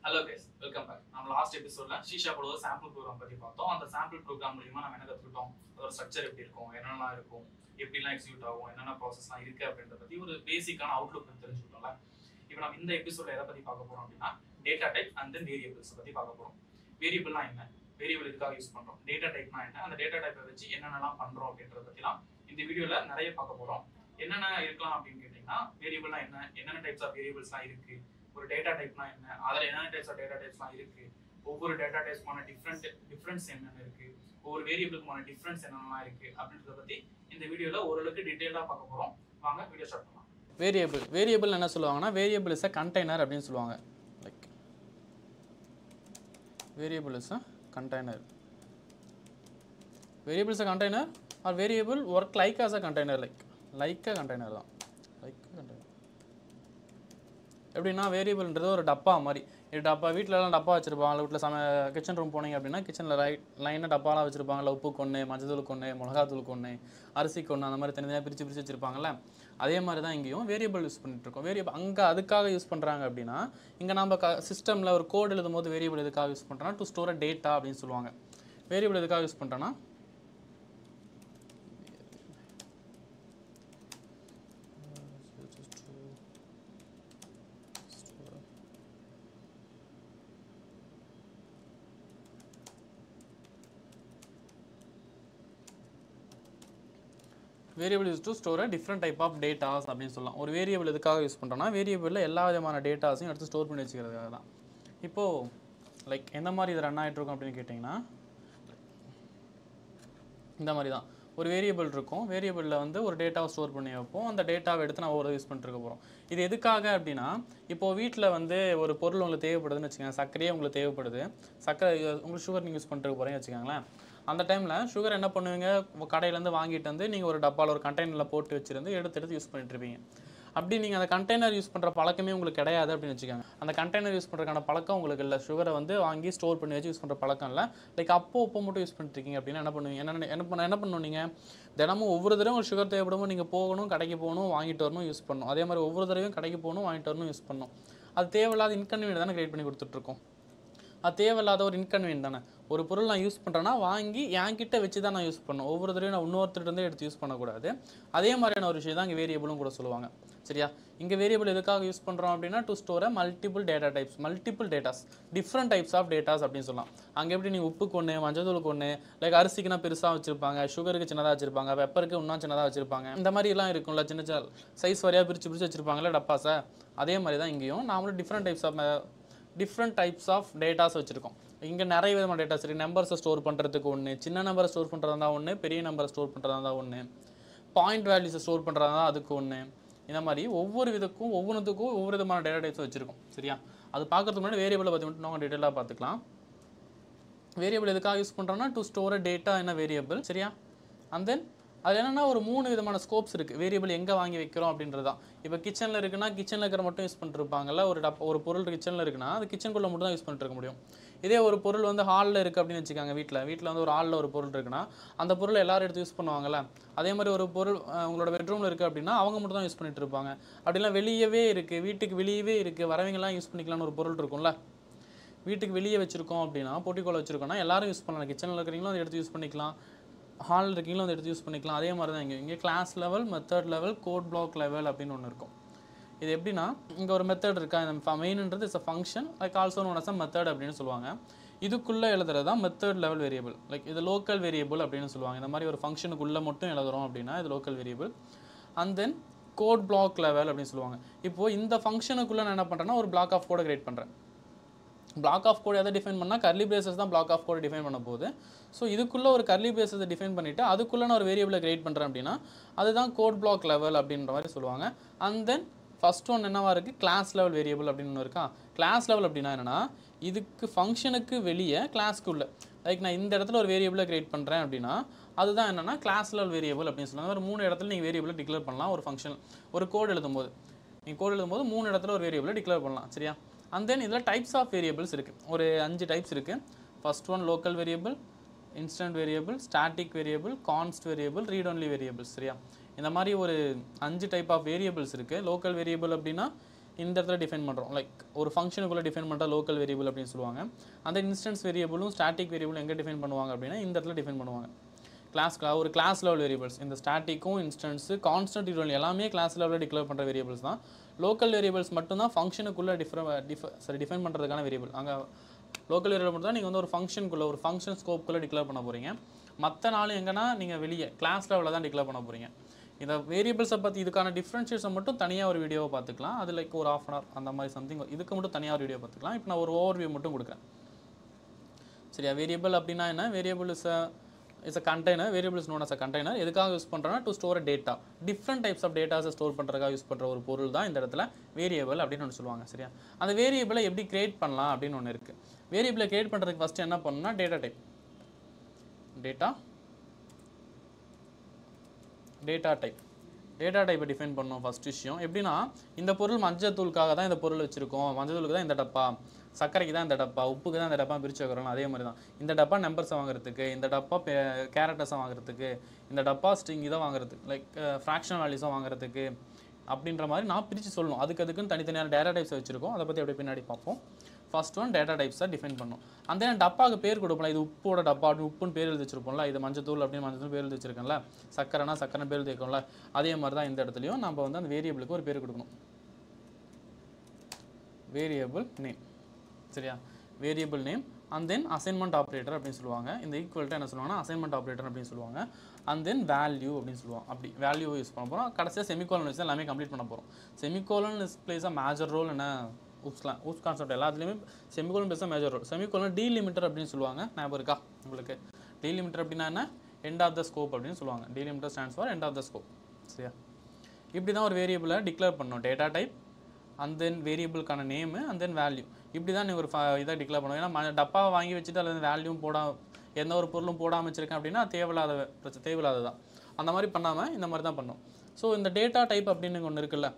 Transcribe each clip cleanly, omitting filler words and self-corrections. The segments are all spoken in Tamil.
Hello guys, welcome back. நம்ம லாஸ்ட் எபிசோட்ல ஷீஷா போட சாம்பிள் ப்ரோக்ராம் பத்தி பார்த்தோம். அந்த சாம்பிள் ப்ரோக்ராம் மூலமா நம்ம என்ன கத்துக்கிட்டோம்? அதோட ஸ்ட்ரக்சர் எப்படி இருக்கும், என்னென்னலாம் இருக்கும், எப்படிலாம் எக்ஸிக்யூட் ஆகும், என்னென்ன ப்ராசஸ்லாம் இருக்கு அப்படின்றத பத்தி ஒரு பேசிக்கான அவுட்லுக் தெரிஞ்சுக்கிட்டோம்ல. இப்போ நம்ம இந்த எபிசோட்ல எதை பத்தி பார்க்க போறோம் அப்படின்னா data type and then variables பத்தி பார்க்க போறோம். வேரியபிள்னா என்ன, வேரியபிள் எதுக்காக யூஸ் பண்றோம், டேட்டா டைப்னா என்ன, அந்த டேட்டா டைப்பை வச்சு என்னென்னலாம் பண்றோம் அப்படின்றத பத்திலாம் இந்த வீடியோல நிறைய பார்க்க போறோம். என்னென்ன இருக்கலாம் அப்படின்னு கேட்டீங்கன்னா வேரியபிள்னா என்ன, என்னென்ன டைப்ஸ் ஆஃப் வேரியபிள்ஸ்லாம் இருக்கு, ஒரு டேட்டா டைப்னா என்ன, அதில் என்னென்ன டைப்ஸ் ஆஃப் டேட்டா டைப்ஸ்லாம் இருக்கு, ஒவ்வொரு டேட்டா டைப்ஸ்மான டிஃப்ரென்ஸ் என்னென்ன இருக்கு, ஒவ்வொரு வேரியபிளுக்குமான டிஃப்ரென்ஸ் என்னென்னலாம் இருக்கு அப்படின்றத பத்தி இந்த வீடியோல ஓரளவுக்கு டீடைலா பார்க்க போறோம். வாங்க வீடியோ ஸ்டார்ட் பண்ணலாம். வேரியபிள் என்ன சொல்லுவாங்கன்னா வேரியபிள் இஸ் அ கண்டெய்னர் அப்படின்னு சொல்லுவாங்க. Like variable is a container, variable is a container or variable work like as a container, like a container தான். லைக் கண்டெய்னர் எப்படின்னா வேரியபிள்ன்றது ஒரு டப்பா மாதிரி. இது டப்பா வீட்டிலலாம் டப்பா வச்சுருப்பாங்க. வீட்டில் கிச்சன் ரூம் போனீங்க அப்படின்னா கிச்சனில் லைனாக டப்பாலாம் வச்சுருப்பாங்க. உப்பு கொன்று, மஞ்சள் கொன்று, மிளகாத்தூள் கொன்று, அரிசி கொன்று, அந்த மாதிரி தனியாக பிரித்து வச்சுருப்பாங்கல்ல. அதே மாதிரி தான் இங்கேயும் வேரியபிள் யூஸ் பண்ணிட்டுருக்கோம். வேரியபிள் அங்கே அதுக்காக யூஸ் பண்ணுறாங்க அப்படின்னா இங்கே நம்ம சிஸ்டமில் ஒரு கோட் எழுதும் போது வேரியபிள் எதுக்காக யூஸ் பண்ணுறோன்னா டு ஸ்டோர் டேட்டா அப்படின்னு சொல்லுவாங்க. வேரியபிள் எதுக்காக யூஸ் பண்ணுறோன்னா variable use to store different type of datas அப்படின்னு சொல்லலாம். ஒரு வேரியபிள் எதுக்காக யூஸ் பண்ணுறோன்னா வேரியபிளில் எல்லா விதமான டேட்டாஸையும் எடுத்து ஸ்டோர் பண்ணி வச்சுக்கிறதுக்காக தான். இப்போது எந்த மாதிரி இது ரன் ஆகிட்டு இருக்கும் அப்படின்னு கேட்டிங்கன்னா இந்த மாதிரி தான். ஒரு வேரியபிள் இருக்கும், வேரியபிளில் ஒரு டேட்டாவை ஸ்டோர் பண்ணி வைப்போம். அந்த டேட்டாவை எடுத்து நான் ஒரு யூஸ் பண்ணிட்டு போகிறோம். இது எதுக்காக அப்படின்னா இப்போது வீட்டில் ஒரு பொருள் உங்களுக்கு தேவைப்படுதுன்னு வச்சுக்கோங்க. சர்க்கரையே உங்களுக்கு தேவைப்படுது, சர்க்கரை உங்களுக்கு சுகர் நீங்கள் யூஸ் பண்ணிட்டு போகிறீங்கன்னு வச்சுக்கோங்களேன். அந்த டைமில் சுகர் என்ன பண்ணுவீங்க, கடையிலேருந்து வாங்கிட்டு நீங்கள் ஒரு டப்பாவில் ஒரு கண்டெய்னரில் போட்டு வச்சுருந்து எடுத்து யூஸ் பண்ணிட்டுருப்பீங்க. அப்படி நீங்கள் அந்த கண்டெய்னர் யூஸ் பண்ணுற பழக்கமே உங்களுக்கு கிடையாது அப்படின்னு வச்சுக்கோங்க. அந்த கண்டெய்னர் யூஸ் பண்ணுறதுக்கான பழக்கம் உங்களுக்கு இல்லை. சுகரை வாங்கி ஸ்டோர் பண்ணி வச்சு யூஸ் பண்ணுற பழக்கம் இல்லை. அப்போ மட்டும் யூஸ் பண்ணிட்டுருக்கீங்க அப்படின்னா என்ன பண்ணுவீங்க, என்ன பண்ணணும், நீங்கள் தினமும் ஒவ்வொரு தடவையும் ஒரு சுகர் தேவைப்படும்போது நீங்கள் போகணும், கடைக்கு போகணும், வாங்கிட்டு வரணும், யூஸ் பண்ணணும். அதே மாதிரி ஒவ்வொரு தடவையும் கடைக்கு போகணும், வாங்கிட்டு வரணும், யூஸ் பண்ணணும். அது தேவையில்லாத இன்கன்வீனியன்ட் தானே கிரியேட் பண்ணி கொடுத்துட்ருக்கோம். அது தேவையில்லாத ஒரு இன்கன்வீனியன்ட் தானே. ஒரு பொருள் நான் யூஸ் பண்ணுறேன்னா வாங்கி என்கிட்ட வச்சு தான் நான் யூஸ் பண்ணணும். ஒவ்வொரு தடவையும் நான் இன்னொருத்தருந்தே எடுத்து யூஸ் பண்ணக்கூடாது. அதே மாதிரியான ஒரு விஷயம் தான் இங்கே வேரியபிளும் கூட சொல்லுவாங்க. சரியா, இங்கே வேரியபிள் எதுக்காக யூஸ் பண்ணுறோம் அப்படின்னா to store multiple data types, multiple datas, different types of datas அப்படின்னு சொல்லலாம். அங்கே எப்படி நீங்கள் உப்பு கொன்று, மஞ்சள் கொன்று, அரிசிக்குனா பெருசாக வச்சுருப்பாங்க, சுகருக்கு சின்னதாக வச்சுருப்பாங்க, பெப்பருக்கு இன்னும் சின்னதாக வச்சுருப்பாங்க. இந்த மாதிரிலாம் இருக்கும்ல, சின்ன சின்ன சைஸ் வரையாக பிரித்து வச்சுருப்பாங்களே டப்பாஸை. அதே மாதிரி தான் இங்கேயும் நாமளும் டிஃப்ரெண்ட் டைப்ஸ் ஆஃப் டேட்டாஸ் வச்சுருக்கோம். இங்கே நிறைய விதமான டேட்டாஸ் இருக்குது. நம்பர்ஸை ஸ்டோர் பண்ணுறதுக்கு ஒன்று, சின்ன நம்பரை ஸ்டோர் பண்ணுறதா இருந்தால் ஒன்று, பெரிய நம்பரை ஸ்டோர் பண்ணுறதா இருந்தால் ஒன்று, பாயிண்ட் வேல்யூஸை ஸ்டோர் பண்ணுறதா இருந்தால் அதுக்கு ஒன்று. இந்த மாதிரி ஒவ்வொன்றுத்துக்கும் ஒவ்வொரு விதமான டேட்டா டைப்ஸ் வச்சுருக்கோம். சரியா, அது பார்க்கறதுக்கு முன்னாடி வேரியபிளை பற்றி மட்டும் நம்ம டீட்டெயிலாக பார்த்துக்கலாம். வேரியபிள் எதுக்காக யூஸ் பண்ணுறோன்னா டு ஸ்டோர் டேட்டா என்ன வேரியபிள். சரியா, அண்ட் தென் அது என்னென்னா ஒரு 3 விதமான ஸ்கோப்ஸ் இருக்குது. வேரியபிள் எங்கே வாங்கி வைக்கிறோம் அப்படின்றது தான். இப்போ கிச்சனில் இருக்குன்னா கிச்சனில் இருக்கிற மட்டும் யூஸ் பண்ணிருப்பாங்கல்ல. ஒரு பொருள் கிச்சனில் இருக்குன்னா அது கிச்சனுக்குள்ளே மட்டும் தான் யூஸ் பண்ணிட்டு இருக்க முடியும். இதே ஒரு பொருள் ஹாலில் இருக்குது அப்படின்னு வச்சுக்காங்க. வீட்டில் ஒரு ஹாலில் ஒரு பொருள் இருக்குன்னா அந்த பொருள் எல்லாரும் எடுத்து யூஸ் பண்ணுவாங்கல்ல. அதே மாதிரி ஒரு பொருள் உங்களோட பெட்ரூமில் இருக்குது அப்படின்னா அவங்க மட்டும் தான் யூஸ் பண்ணிட்டு இருப்பாங்க. அப்படிலாம் வெளியவே இருக்குது, வீட்டுக்கு வெளியவே இருக்குது, வரவங்கலாம் யூஸ் பண்ணிக்கலாம்னு ஒரு பொருள் இருக்கும்ல. வீட்டுக்கு வெளியே வச்சுருக்கோம் அப்படின்னா போட்டிக்கோளை வச்சுருக்கோன்னா எல்லாரும் யூஸ் பண்ணலாம். கிச்சனில் இருக்கிறீங்களும் அதை எடுத்து யூஸ் பண்ணிக்கலாம், ஹாலில் இருக்கீங்களும் அதை எடுத்து யூஸ் பண்ணிக்கலாம். அதே மாதிரி தான் இங்கே class level, method level, code block level அப்படின்னு ஒன்று இருக்கும். இது எப்படின்னா இங்கே ஒரு மெத்தட் இருக்கா, இந்த மெயின்ன்றது is a function, also known as a method அப்படின்னு சொல்லுவாங்க. இதுக்குள்ளே எழுதுறது தான் மெத்தட் லெவல் வேரியபிள். இது லோக்கல் வேரியபிள் அப்படின்னு சொல்லுவாங்க. இந்த மாதிரி ஒரு ஃபங்க்ஷனுக்குள்ளே மட்டும் எழுதுறோம் அப்படின்னா இது local variable. And then code block level அப்படின்னு சொல்லுவாங்க. இப்போது இந்த ஃபங்க்ஷனுக்குள்ளே நான் என்ன பண்ணுறேன்னா ஒரு பிளாக் ஆஃப் கோடை கிரியேட் பண்ணுறேன். பிளாக் ஆஃப் கோட் எதை டிஃபைன் பண்ணால் கர்லி பிரேசஸ் தான் பிளாக் ஆஃப் கோட் டிஃபைன் பண்ண போகுது. ஸோ இதுக்குள்ளே ஒரு கர்லி பிரேசஸை டிஃபைன் பண்ணிவிட்டு அதுக்குள்ளே நான் ஒரு வேரியபிளை கிரியேட் பண்ணுறேன் அப்படின்னா அதுதான் கோட் பிளாக் லெவல் அப்படின்ற மாதிரி சொல்லுவாங்க. அண்ட் தென் ஃபர்ஸ்ட் ஒன் என்னவாக இருக்குது, கிளாஸ் லெவல் வேரியபிள் அப்படின்னு ஒன்று இருக்கா. கிளாஸ் லெவல் அப்படின்னா என்னென்னா இதுக்கு ஃபங்க்ஷனுக்கு வெளியே கிளாஸ்க்குள்ளே நான் இந்த இடத்துல ஒரு வேரியபிளை கிரியேட் பண்ணுறேன் அப்படின்னா அதுதான் என்னென்னா கிளாஸ் லெவல் வேரியபிள் அப்படின்னு சொல்லுவாங்க. ஒரு 3 இடத்துல நீங்கள் வேரியபிளை டிக்ளேர் பண்ணலாம். ஒரு ஃபங்க்ஷன் ஒரு கோட் எழுதும்போது 3 இடத்துல ஒரு வேரியபிளை டிக்ளேர் பண்ணலாம். சரியா, அண்ட் தென் இதில் டைப்ஸ் ஆஃப் வேரியபிள்ஸ் இருக்குது. ஒரு 5 டைப்ஸ் இருக்குது. First one local variable, instant variable, static variable, const variable, read only variables. சரியா, இந்த மாதிரி ஒரு 5 டைப் ஆஃப் வேரியபிள்ஸ் இருக்குது. லோக்கல் வேரியபிள் அப்படின்னா இந்த இடத்துல டிஃபைன் பண்ணுறோம். லைக் ஒரு ஃபங்க்ஷனுக்குள்ளே டிஃபைன் பண்ணுற லோக்கல் வேரியபிள் அப்படின்னு சொல்லுவாங்க. அந்த இன்ஸ்டன்ஸ் வேரியபிளும் ஸ்டாட்டிக் வேரியபிளும் எங்கே டிஃபைன் பண்ணுவாங்க அப்படின்னா இந்த இடத்துல டிஃபைன் பண்ணுவாங்க. ஒரு கிளாஸ் லெவல் வேரியபிள்ஸ். இந்த ஸ்டாட்டிக்கும் இன்ஸ்டன்ஸு கான்ஸ்டன்ட் இன்டர்வல் எல்லாமே கிளாஸ் லெவலில் டிக்ளேர் பண்ணுற வேரியபிள்ஸ் தான். லோக்கல் வேரியபிள்ஸ் மட்டும்தான் ஃபங்க்ஷனுக்குள்ளே டிஃபைன் பண்ணுறதுக்கான வேரியபிள். அங்கே லோக்கல் வேரியபிள் மட்டும் தான் நீங்கள் வந்து ஒரு ஃபங்க்ஷனுக்குள்ளே ஒரு ஃபங்க்ஷன் ஸ்கோப்புக்குள்ளே டிக்ளேர் பண்ண போகிறீங்க. மற்ற நாளும் எங்கன்னா நீங்கள் வெளியே கிளாஸ் லெவலில் தான் டிக்ளேர் பண்ண போகிறீங்க. இந்த வேரியபிள்ஸை பற்றி இதுக்கான டிஃப்ரென்ஷியேஷனை மட்டும் தனியாக ஒரு வீடியோவை பார்த்துக்கலாம். அது லைக் ஒரு ½ hour அந்த மாதிரி சம்திங். இதுக்கு மட்டும் தனியாக ஒரு வீடியோ பார்த்துக்கலாம். இப்போ நான் ஒரு ஓவர்வியூ மட்டும் கொடுக்குறேன். சரியா? வேரியபிள் அப்படின்னா என்ன? Variable is a container. Variable is known as a container. எதுக்காக யூஸ் பண்ணுறோன்னா to store data. Different types of டேட்டாஸை ஸ்டோர் பண்ணுறதுக்காக யூஸ் பண்ணுற ஒரு பொருள் தான் இந்த இடத்துல வேரியபிள் அப்படின்னு ஒன்று சொல்லுவாங்க. சரியா? அந்த வேரியபிளை எப்படி கிரியேட் பண்ணலாம் அப்படின்னு ஒன்று இருக்குது. வேரியபிளை கிரியேட் பண்ணுறதுக்கு ஃபஸ்ட்டு என்ன பண்ணணும்னா டேட்டா டைப்பை டிஃபைன் பண்ணணும் ஃபஸ்ட் விஷயம். எப்படின்னா இந்த பொருள் மஞ்சள் தூளுக்காக தான் இந்த பொருள் வச்சுருக்கோம். மஞ்சள் தூளுக்கு தான் இந்த டப்பா, சர்க்கரைக்கு தான் இந்த டப்பா, உப்புக்கு தான் இந்த டப்பா பிரித்து வைக்கிறோம். அதே மாதிரி தான் இந்த டப்பா நம்பர்ஸை வாங்குறதுக்கு, இந்த டப்பா கேரக்டர்ஸை வாங்குறதுக்கு, இந்த டப்பா ஸ்ட்ரிங் இதை வாங்குறதுக்கு, லைக் ஃப்ராக்ஷனல் வேல்யூஸை வாங்குறதுக்கு அப்படின்ற மாதிரி நான் பிரித்து சொல்லணும். அதுக்குன்னு தனித்தனியான டேட்டா டைப்ஸை வச்சுருக்கோம். அதை பற்றி அப்படியே பின்னாடி பார்ப்போம். ஃபர்ஸ்ட் ஒன் டேட்டா டைப்ஸை டிஃபைன் பண்ணணும். அந்த டப்பாவுக்கு பேர் கொடுப்போம்ல, இது உப்போட டப்பா அப்படின்னு உப்புன்னு பேர் எழுதி வச்சிருப்போம்ல, இது மஞ்சத்தூள் அப்படின்னு மஞ்சத்தூள் பேர் எழுதி வச்சிருக்கோம்ல, சக்கரைனா சக்கரை பேர் எழுதி வைக்கோம்ல, அதே மாதிரி தான் இந்த இடத்துலையும் நம்ம வந்து அந்த வேரியபிளுக்கு ஒரு பேர் கொடுக்கணும். Variable name. சரியா? Variable name and then assignment operator அப்படின்னு சொல்லுவாங்க. இந்த ஈக்குவல்ட்டு என்ன சொல்லுவாங்கன்னா அசைன்மெண்ட் ஆப்ரேட்டர் அப்படின்னு சொல்லுவாங்க. அண்ட் தென் வேல்யூ அப்படின்னு சொல்லுவாங்க. அப்படி வேல்யூ யூஸ் பண்ண போகிறோம். கடைசியாக செமிகோலன் வச்சு எல்லாமே கம்ப்ளீட் பண்ண போகிறோம். Semicolon is plays a major role என்ன ஊப்ஸ் கான்செப்ட் எல்லாத்துலேயுமே semicolon plays a major role. Semicolon delimiter அப்படின்னு சொல்லுவாங்க. ஞாபகம் இருக்கா உங்களுக்கு? டீலிமிட்டர் அப்படின்னா என்ன? எண்ட் ஆஃப் த ஸ்கோப் அப்படின்னு சொல்லுவாங்க. Delimiter stands for end of the scope. சரியா? இப்படி தான் ஒரு வேரியபிளை டிக்ளேர் பண்ணணும். டேட்டா டைப் அண்ட் தென் வேரியபிளுக்கான நேமு அண்ட் தென் வேல்யூ. இப்படி தான் நீங்கள் ஒரு இதை டிக்ளேர் பண்ணுவோம். ஏன்னா டப்பாவை வாங்கி வச்சுட்டு அதில் வேல்யூவும் எந்த ஒரு பொருளும் போடாமல் வச்சுருக்கேன் அப்படின்னா தேவையில்லாத தான். அந்த மாதிரி பண்ணாமல் இந்த மாதிரி தான் பண்ணோம். ஸோ இந்த டேட்டா டைப் அப்படின்னு ஒன்று இருக்குல்ல,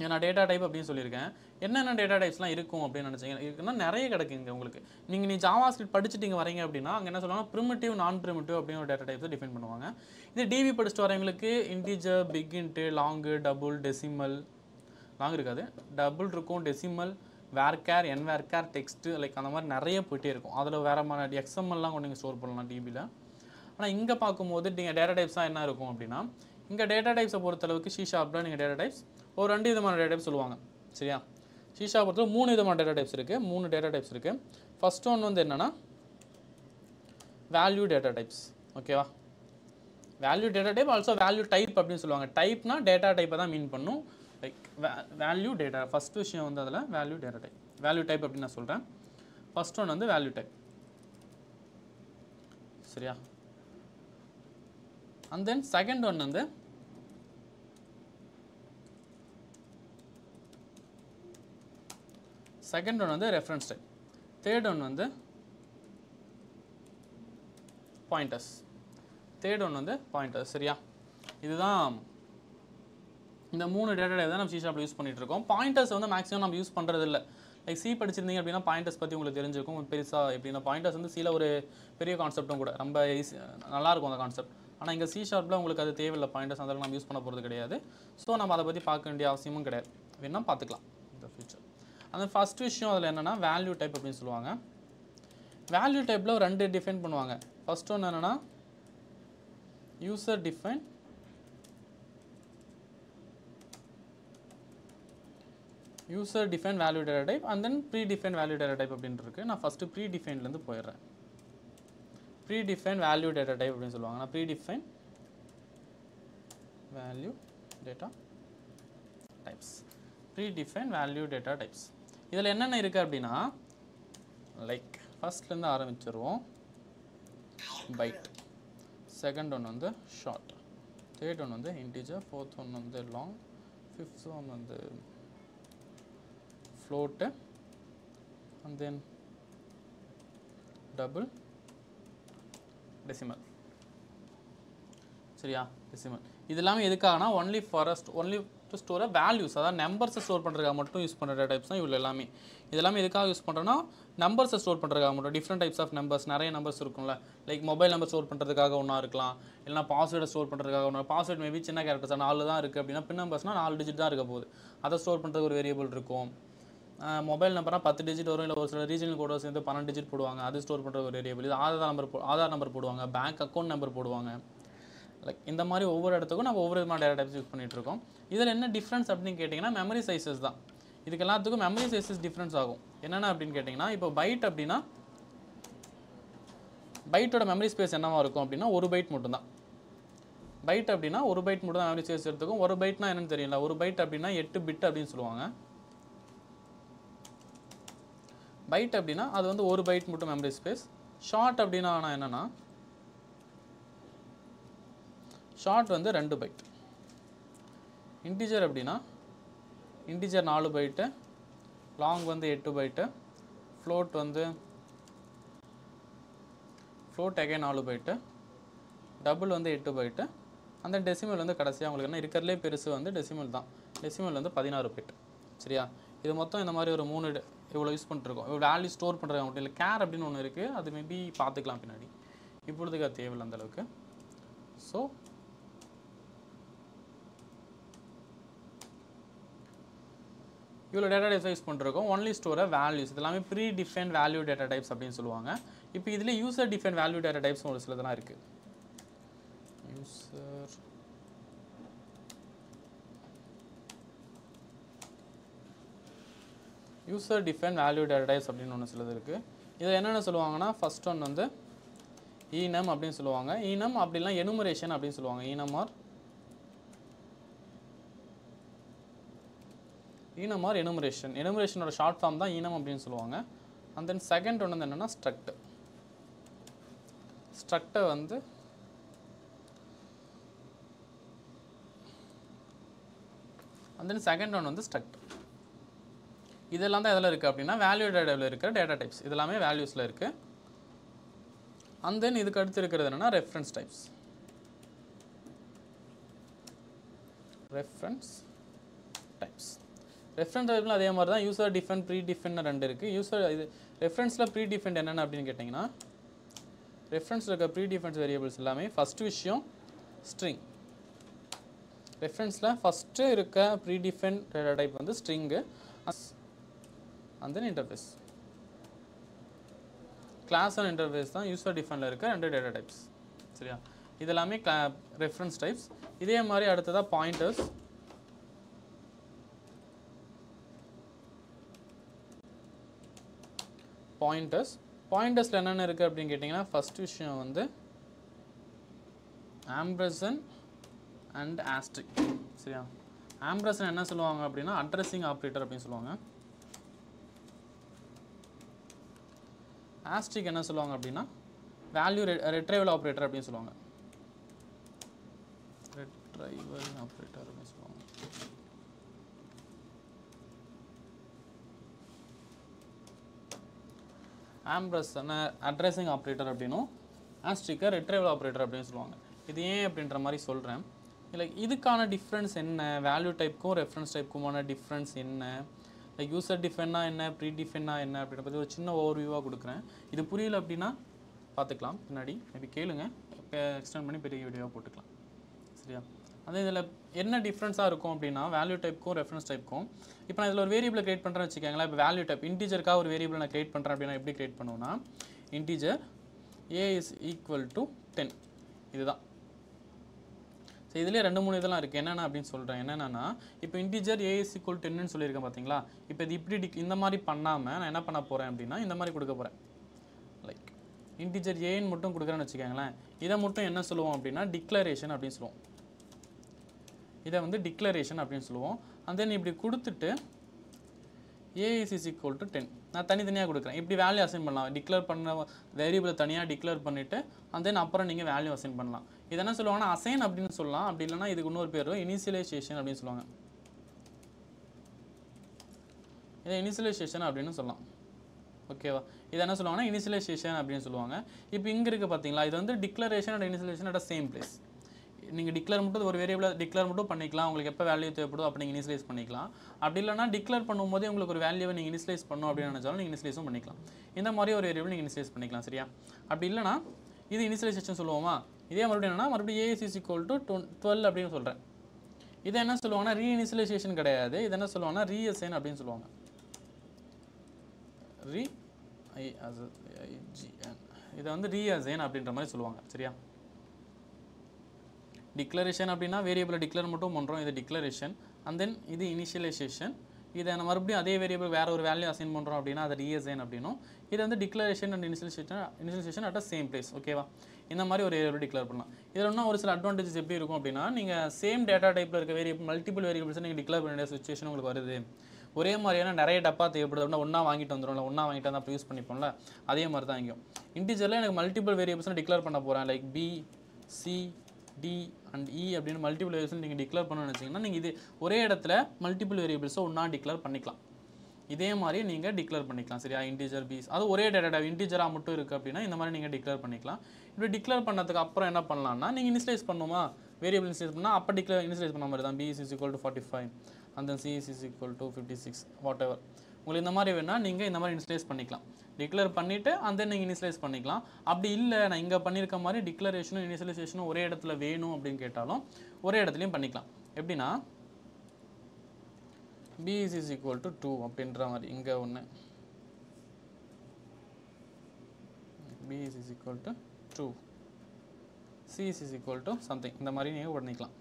நான் டேட்டா டைப் அப்படின்னு சொல்லியிருக்கேன். என்னென்ன டேட்டா டைப்ஸ்லாம் இருக்கும் அப்படின்னு நினச்சிங்க இருக்குன்னா நிறைய கிடைக்குங்க உங்களுக்கு. நீங்கள் ஜாவாஸ்கிரிப்ட் படிச்சுட்டு இங்கே வரீங்க அப்படின்னா அங்கே என்ன சொல்லுவாங்க, ப்ரிமிட்டிவ் நான் ப்ரிமிட்டிவ் அப்படின்னு ஒரு டேட்டா டைப்ஸை டிஃபைன் பண்ணுவாங்க. இது டிவி படிச்சுட்டு வரவங்களுக்கு integer, big int, long, double, decimal, long இருக்காது, டபுள் இருக்கும், decimal, varchar, nvarchar, text, like அந்த மாதிரி நிறைய போயிட்டே இருக்கும். அதில் வேறு மாதிரி எக்ஸ்எம்எல்லாம் கொண்டு நீங்கள் ஸ்டோர் பண்ணலாம் டிபியில். ஆனால் இங்கே பார்க்கும்போது நீங்கள் டேட்டா டைப்ஸாக என்ன இருக்கும் அப்படின்னா, இங்கே டேட்டா டைப்ஸை பொறுத்தளவுக்கு C# நீங்கள் டேட்டா டைப்ஸ் ஒரு 2 விதமான டேட்டா டைப்ஸ் சொல்லுவாங்க. சரியா? C# பொறுத்தளவு 3 விதமான டேட்டா டைப்ஸ் இருக்குது. 3 டேட்டா டைப்ஸ் இருக்குது. ஃபர்ஸ்ட் ஒன் வந்து என்னென்னா வேல்யூ டேட்டா டைப்ஸ். ஓகேவா? Value data type also value type அப்படின்னு சொல்லுவாங்க. டைப்னா டேட்டா டைப்பை தான் மீன் பண்ணும். லைக் வேல்யூ டேட்டா ஃபஸ்ட் விஷயம் வந்து அதில் value data type, value type அப்படின்னு நான் சொல்கிறேன். ஃபர்ஸ்ட் ஒன் வந்து வேல்யூ டைப். சரியா? அண்ட் தென் செகண்ட் ஒன் வந்து ரெஃபரன்ஸ் டைப். தேர்ட் ஒன் வந்து பாயிண்டர்ஸ். சரியா? இதுதான் இந்த 3 டேட்டா டைப் தான் நம்ம C# யூஸ் பண்ணிட்டு இருக்கோம். பாயிண்டர்ஸ் வந்து மேக்ஸிமம் நம்ம யூஸ் பண்ணுறது இல்லை. லைக் சி படிச்சிருந்தீங்க அப்படின்னா பாயிண்டர்ஸ் பற்றி உங்களுக்கு தெரிஞ்சிருக்கும். பெருசாக எப்படின்னா பாயிண்டர்ஸ் வந்து சில ஒரு பெரிய கான்செப்ட்டும் கூட, ரொம்ப நல்லாயிருக்கும் அந்த கான்செப்ட். ஆனால் இங்கே C# உங்களுக்கு அது தேவையில்லை. பாயிண்டர்ஸ் அந்த நம்ம யூஸ் பண்ண போகிறது கிடையாது. ஸோ நம்ம அதை பற்றி பார்க்க வேண்டிய அவசியமும் கிடையாது. வேணால் பார்த்துக்கலாம் இந்த ஃபியூச்சர். அந்த ஃபஸ்ட் விஷயம் அதில் என்னென்னா வேல்யூ டைப் அப்படின்னு சொல்லுவாங்க. வேல்யூ டைப்பில் 2 டிஃபைன் பண்ணுவாங்க. ஃபர்ஸ்ட் ஒன்று என்னென்னா user define value data type and then predefine value data type அப்படின்னு இருக்குது. நான் ஃபஸ்ட்டு ப்ரீடிஃபைன்லேருந்து போயிடுறேன். ப்ரீடிஃபைன் வேல்யூ டேட்டா டைப் அப்படின்னு சொல்லுவாங்க. நான் ப்ரீடிஃபைன் வேல்யூ டேட்டா டைப்ஸ். இதில் என்னென்ன இருக்குது அப்படின்னா, லைக் ஃபர்ஸ்ட்லேருந்து ஆரம்பிச்சிருவோம். பைட், செகண்ட் ஒன் வந்து ஷார்ட், தேர்ட் ஒன் வந்து இன்டிஜர், ஃபோர்த் ஒன் வந்து லாங், ஃபிஃப்த் ஒன் வந்து float and then double, decimal. சரியா? decimal. இது எல்லாமே எதுக்காகனா only டு ஸ்டோர் வேல்யூஸ், அதாவது நம்பர்ஸை ஸ்டோர் பண்ணுறதுக்காக மட்டும் யூஸ் பண்ணுற டேட்டா டைப்ஸ் தான் இவ்வளோ எல்லாமே. இதெல்லாமே எதுக்காக யூஸ் பண்ணுறோன்னா நம்பர்ஸை ஸ்டோர் பண்ணுறதுக்காக மட்டும். டிஃப்ரெண்ட் டைப்ஸ் ஆஃப் நம்பர்ஸ், நிறைய நம்பர்ஸ் இருக்கும்ல, லைக் மொபைல் நம்பர் ஸ்டோர் பண்ணுறதுக்காக ஒன்றா இருக்கலாம், இல்லைனா பாஸ்வேர்டை ஸ்டோர் பண்ணுறதுக்காக ஒன்றா. பாஸ்வேர்ட் மேபி சின்ன கேரக்டர்ஸ் 4 தான் இருக்குது அப்படின்னா, பின் நம்பர்ஸ்னால் 4 டிஜிட் தான் இருக்க போகுது, அதை ஸ்டோர் பண்ணுறதுக்கு ஒரு வேரியபிள் இருக்கும். மொபைல் நம்பர்னால் 10 டிஜிட் வரும், இல்லை ஒரு சில ரீஜனல் கோடை சேர்ந்து 12 டிஜிட் போடுவாங்க, அது ஸ்டோர் பண்ணுற ஒரு வேரியபிள். இது ஆதார் நம்பர் போடுவாங்க, பேங்க் அக்கௌண்ட் நம்பர் போடுவாங்க. லைக் இந்த மாதிரி ஒவ்வொரு இடத்துக்கும் நம்ம ஒவ்வொரு விதமான டேட்டா டைப்ஸ் யூஸ் பண்ணிகிட்டு இருக்கோம். இதில் என்ன டிஃப்ரென்ஸ் அப்படின்னு கேட்டிங்கன்னா மெமரி சைஸஸ் தான். இதுக்கு எல்லாத்துக்கும் மெமரி சைஸஸ் டிஃப்ரென்ஸ் ஆகும். என்னென்ன அப்படின்னு கேட்டிங்கன்னா, இப்போ பைட் அப்படின்னா பைட்டோட மெமரி ஸ்பேஸ் என்னவா இருக்கும் அப்படின்னா 1 பைட் மட்டும்தான். பைட் அப்படின்னா 1 பைட் மட்டும் தான் மெமரி ஸ்பேஸ் எடுத்துக்கும். 1 பைட்னா என்னன்னு தெரியல, 1 பைட் அப்படின்னா 8 பிட் அப்படின்னு சொல்லுவாங்க. பைட் அப்படின்னா அது வந்து 1 பைட் மட்டும் மெமரி ஸ்பேஸ். ஷார்ட் அப்படின்னா என்னென்னா, ஷார்ட் வந்து 2 பைட். இன்டிஜர் அப்படின்னா இன்டிஜர் 4 பைட்டு, லாங் வந்து 8 பைட்டு, ஃப்ளோட் வந்து ஃப்ளோட் அகைன் 4 பைட்டு, டபுள் வந்து 8 பைட்டு, அந்த டெசிமல் வந்து கடைசியாக உங்களுக்கு என்ன இருக்கிறதுலே பெருசு வந்து டெசிமல் தான். டெசிமல் வந்து 16 பைட். சரியா? இது மொத்தம் இந்த மாதிரி ஒரு 3 இவ்வளோ யூஸ் பண்ணிட்டுருக்கோம். இவ்வளோ வேல்யூ ஸ்டோர் பண்ணுறது மட்டும் இல்லை, கேர் அப்படின்னு ஒன்று இருக்குது, அது மேபி பார்த்துக்கலாம் பின்னாடி, இப்பொழுதுக்கு அது தேவையில்லை அந்தளவுக்கு. ஸோ இவ்வளோ டேட்டா டைப்ஸ் யூஸ் பண்ணிருக்கோம். ஒன்லி ஸ்டோர் வேல்யூஸ், இதெல்லாமே pre define value data types அப்படின்னு சொல்லுவாங்க. இப்போ இதில் user define value data types ஒரு சிலதெல்லாம் இருக்குது. User define value data types அப்படின்னு ஒன்று சிலது இருக்குது. இதில் என்னென்ன சொல்லுவாங்கன்னா, ஃபர்ஸ்ட் ஒன் வந்து ஈனம் அப்படின்னு சொல்லுவாங்க. ஈனம் அப்படிலாம் எனுமரேஷன் அப்படின்னு சொல்லுவாங்க. ஈனம் ஆர் எனுமரேஷன். எனுமரேஷனோட ஷார்ட் ஃபார்ம் தான் ஈனம் அப்படின்னு சொல்லுவாங்க. அண்ட் தென் செகண்ட் ஒன்று வந்து என்னென்னா ஸ்ட்ரக்ட். ஸ்ட்ரக்டை வந்து அண்ட் தென் செகண்ட் ஒன் வந்து ஸ்ட்ரக்ட். இதெல்லாம் தான் எதில் இருக்குது அப்படின்னா வேல்யூ டேட்டாவில் இருக்கிற டேட்டா டைப்ஸ். இதெல்லாமே வேல்யூஸில் இருக்குது. அண்ட் தென் இதுக்கு அடுத்து இருக்கிறது என்னென்னா ரெஃபரன்ஸ் டைப்ஸ். ரெஃபரன்ஸ் டைப்ல அதே மாதிரி தான் யூசர் டிஃபைன் ப்ரீ டிஃபைன் 2 இருக்குது. இது ரெஃபரன்ஸில் ப்ரீ டிஃபைன் என்னென்ன அப்படின்னு கேட்டிங்கன்னா, ரெஃபரன்ஸில் இருக்க ப்ரீ டிஃபைன்ஸ் வேரியபிள்ஸ் எல்லாமே ஃபஸ்ட்டு விஷயம் ஸ்ட்ரிங். ரெஃபரன்ஸில் ஃபஸ்ட்டு இருக்க ப்ரீ டிஃபைன் டேட்டா டைப் வந்து string. And then interface. Class and interface தான் யூசர் டிஃபைனில் இருக்க 2 டேட்டா டைப்ஸ். சரியா? இதெல்லாமே ரெஃபரன்ஸ் டைப்ஸ். இதே மாதிரி அடுத்ததாக பாயிண்டர்ஸ். பாயிண்டர்ஸில் என்னென்ன இருக்குது அப்படின்னு கேட்டிங்கன்னா, ஃபஸ்ட் விஷயம் வந்து ஆம்பர்சன் அண்ட் ஆஸ்ட்ரிக். சரியா? ஆம்பர்சன் என்ன சொல்லுவாங்க அப்படின்னா அட்ரஸிங் ஆப்ரேட்டர் அப்படின்னு சொல்லுவாங்க. ஆஸ்ட்ரிக் என்ன சொல்லுவாங்க அப்படின்னா வேல்யூ ரெட்ரைவல் ஆப்ரேட்டர் அப்படின்னு சொல்லுவாங்க. ரெட்ரைவல் ஆப்ரேட்டர் அப்படின்னு சொல்லுவாங்க. ஆம்பர்சன் அட்ரஸிங் ஆப்ரேட்டர் அப்படின்னும் ஆஸ்ட்ரிக்கை ரெட்ரைவல் ஆப்ரேட்டர் அப்படின்னு சொல்லுவாங்க. இது ஏன் அப்படின்ற மாதிரி சொல்கிறேன். இல்லை இதுக்கான டிஃப்ரென்ஸ் என்ன, வேல்யூ டைப்புக்கும் ரெஃபரன்ஸ் டைப்புக்குமான டிஃப்ரென்ஸ் என்ன, லைக் யூசர் டிஃபைன்னா என்ன, ப்ரீ டிஃபைன்னா என்ன அப்படின்ற பற்றி ஒரு சின்ன ஓவர்வியூவாக கொடுக்குறேன். இது புரியல அப்படின்னா பார்த்துக்கலாம் பின்னாடி, மேபி கேளுங்க, எக்ஸ்டெண்ட் பண்ணி பெரிய வீடியோவாக போட்டுக்கலாம். சரியா? அதே இதில் என்ன டிஃப்ரென்ஸாக இருக்கும் அப்படின்னா வேல்யூ டைப்புக்கும் ரெஃபரன்ஸ் டைப்புக்கும். இப்போ நான் இதில் ஒரு வேரியபிளை கிரியேட் பண்ணுறேன்னு வச்சுக்கோங்களேன். இப்போ வேல்யூ டைப் இன்டிஜருக்காக ஒரு வேரியபிள் நான் கிரியேட் பண்ணுறேன் அப்படின்னா எப்படி கிரியேட் பண்ணுவோன்னா, integer a is equal to 10. இதுதான். ஸோ இதிலே 2-3 இதெல்லாம் இருக்குது. என்னென்ன அப்படின்னு சொல்கிறேன். என்னென்னா, இப்போ integer a is equal to 10ன்னு சொல்லியிருக்கேன் பார்த்தீங்களா. இப்போ இது இப்படி இந்த மாதிரி பண்ணாமல் நான் என்ன பண்ண போகிறேன் அப்படின்னா இந்த மாதிரி கொடுக்க போகிறேன். லைக் இன்டிஜர் ஏன்னு மட்டும் கொடுக்குறேன்னு வச்சுக்கோங்களேன். இதை மட்டும் என்ன சொல்லுவோம் அப்படின்னா டிக்ளரேஷன் அப்படின்னு சொல்லுவோம். இதை வந்து டிக்ளரேஷன் அப்படின்னு சொல்லுவோம். அண்ட் தென் இப்படி கொடுத்துட்டு a is equal to 10 நான் தனித்தனியாக கொடுக்குறேன். இப்படி வேல்யூ அசைன் பண்ணலாம். டிக்ளேர் பண்ண வேரியபிளை தனியாக டிக்ளேர் பண்ணிவிட்டு அண்ட் தென் அப்புறம் நீங்கள் வேல்யூ அசைன் பண்ணலாம். இது என்ன சொல்லுவாங்கன்னா அசைன் அப்படின்னு சொல்லலாம். அப்படி இல்லைனா இதுக்கு இன்னொரு பேர் இனிஷியலைசேஷன் அப்படின்னு சொல்லுவாங்க. இதை இனிஷியலைசேஷன் அப்படின்னு சொல்லலாம். ஓகேவா? இது என்ன சொல்லுவாங்கன்னா இனிஷியலைசேஷன் அப்படின்னு சொல்லுவாங்க. இப்போ இங்கே இருக்குது பார்த்தீங்களா, இது வந்து declaration and initialization at same place. நீங்கள் டிக்ளேர் மட்டும் ஒரு வேரியபிளை டிக்ளேர் மட்டும் பண்ணிக்கலாம். உங்களுக்கு எப்போ வேல்யூ தேவைப்படுதோ அப்போ நீங்கள் இனிஷியலைஸ் பண்ணிக்கலாம். அப்படி இல்லைனா டிக்ளேர் பண்ணும்போது உங்களுக்கு ஒரு வேல்யூவை நீங்கள் இனிஷியலைஸ் பண்ணணும் அப்படின்னு நினச்சாலும் நீங்கள் இனிஷியலைஸும் பண்ணிக்கலாம். இந்த மாதிரி ஒரு வேரியபிள் நீங்கள் இனிஷியலைஸ் பண்ணிக்கலாம். சரியா? அப்படி இல்லைனா இது இனிஷியலைசேஷன் சொல்லுவோமா? இதே மறுபடியும் என்னன்னா மறுபடியும் AS = 12 அப்படின்னு சொல்கிறேன். இதை என்ன சொல்லுவாங்கன்னா ரீஇனிஷியலைசேஷன் கிடையாது. இது என்ன சொல்லுவாங்கன்னா ரீஅசைன் அப்படின்னு சொல்லுவாங்க. இதை வந்து ரீஅசைன் அப்படின்ற மாதிரி சொல்லுவாங்க. சரியா? டிக்ளரேஷன் அப்படின்னா வேரியபிளை டிக்ளேர் மட்டும் பண்ணுறோம். இது டிக்ளரேஷன். அண்ட் தென் இது இனிஷியலைசேஷன். இதை நம்ம மறுபடியும் அதே வேரியபிள் வேறு ஒரு வேல்யூ அசைன் பண்ணுறோம் அப்படின்னா அது ரீஅசைன் அப்படின்னும். இது வந்து declaration and initialization at same place. ஓகேவா? இந்த மாதிரி ஒரு வேரியபிள் டிக்ளேர் பண்ணலாம். இதில் இன்னும் ஒரு சில அட்வான்டேஜஸ் எப்படி இருக்கும் அப்படின்னா நீங்கள் சேம் டேட்டா டைப்பில் இருக்க வேரியபிள் மல்டிபிள் வேரியபிள்ஸ் நீங்கள் டிக்ளேர் பண்ண வேண்டிய சுச்சுவேஷன் உங்களுக்கு வருது. ஒரே மாதிரியான நிறைய டப்பா தேவைப்படுது அப்படின்னா ஒன்றா வாங்கிட்டு வந்துடும்ல, ஒன்றா வாங்கிட்டு வந்தால் யூஸ் பண்ணிப்போம்ல, அதே மாதிரி தான் இங்கேயும் இன்டிஜரில் எனக்கு மல்டிபிள் வேரியபிள்ஸ் டிக்ளேர் பண்ண போகிறேன். Like B, C, D and E அப்படின்னு மல்டிபிள் வேரியபிள்ஸ் நீங்கள் டிக்ளேர் பண்ணணும்னு வச்சிங்கன்னா நீங்கள் இது ஒரே இடத்துல மல்டிபிள் வேரியபிள்ஸை ஒன்றா டிக்ளேர் பண்ணிக்கலாம். இதே மாதிரி நீங்கள் டிக்ளேர் பண்ணிக்கலாம். சரியா? இன்டிஜர் பீஸ் அது ஒரே டேட்டா இன்டிஜராக மட்டும் இருக்குது அப்படின்னா இந்த மாதிரி நீங்கள் டிக்ளேர் பண்ணிக்கலாம். இப்படி டிக்ளேர் பண்ணதுக்கு அப்புறம் என்ன பண்ணலாம்னா நீங்கள் இனிஷியலைஸ் பண்ணுமா வேரியபிள் இனிஷியலைஸ் பண்ணால் அப்போ இனிஷியலைஸ் பண்ண மாதிரி தான். B is equal to 45 and then C is equal to 56 what ever. உங்களுக்கு இந்த மாதிரி வேணால் நீங்கள் இந்த மாதிரி இனிஷியலைஸ் பண்ணிக்கலாம். டிக்ளேர் பண்ணிவிட்டு அந்த நீங்கள் இனிஷியலைஸ் பண்ணிக்கலாம். அப்படி இல்லை நான் இங்கே பண்ணியிருக்க மாதிரி டிக்ளரேஷனும் இனிஷியலைசேஷனும் ஒரே இடத்துல வேணும் அப்படின்னு கேட்டாலும் ஒரே இடத்துலையும் பண்ணிக்கலாம். எப்படின்னா B is equal to 2 அப்படின்ற மாதிரி இங்கே ஒன்று B is equal to 2 C is equal to something இந்த மாதிரி நீங்கள் பண்ணிக்கலாம்.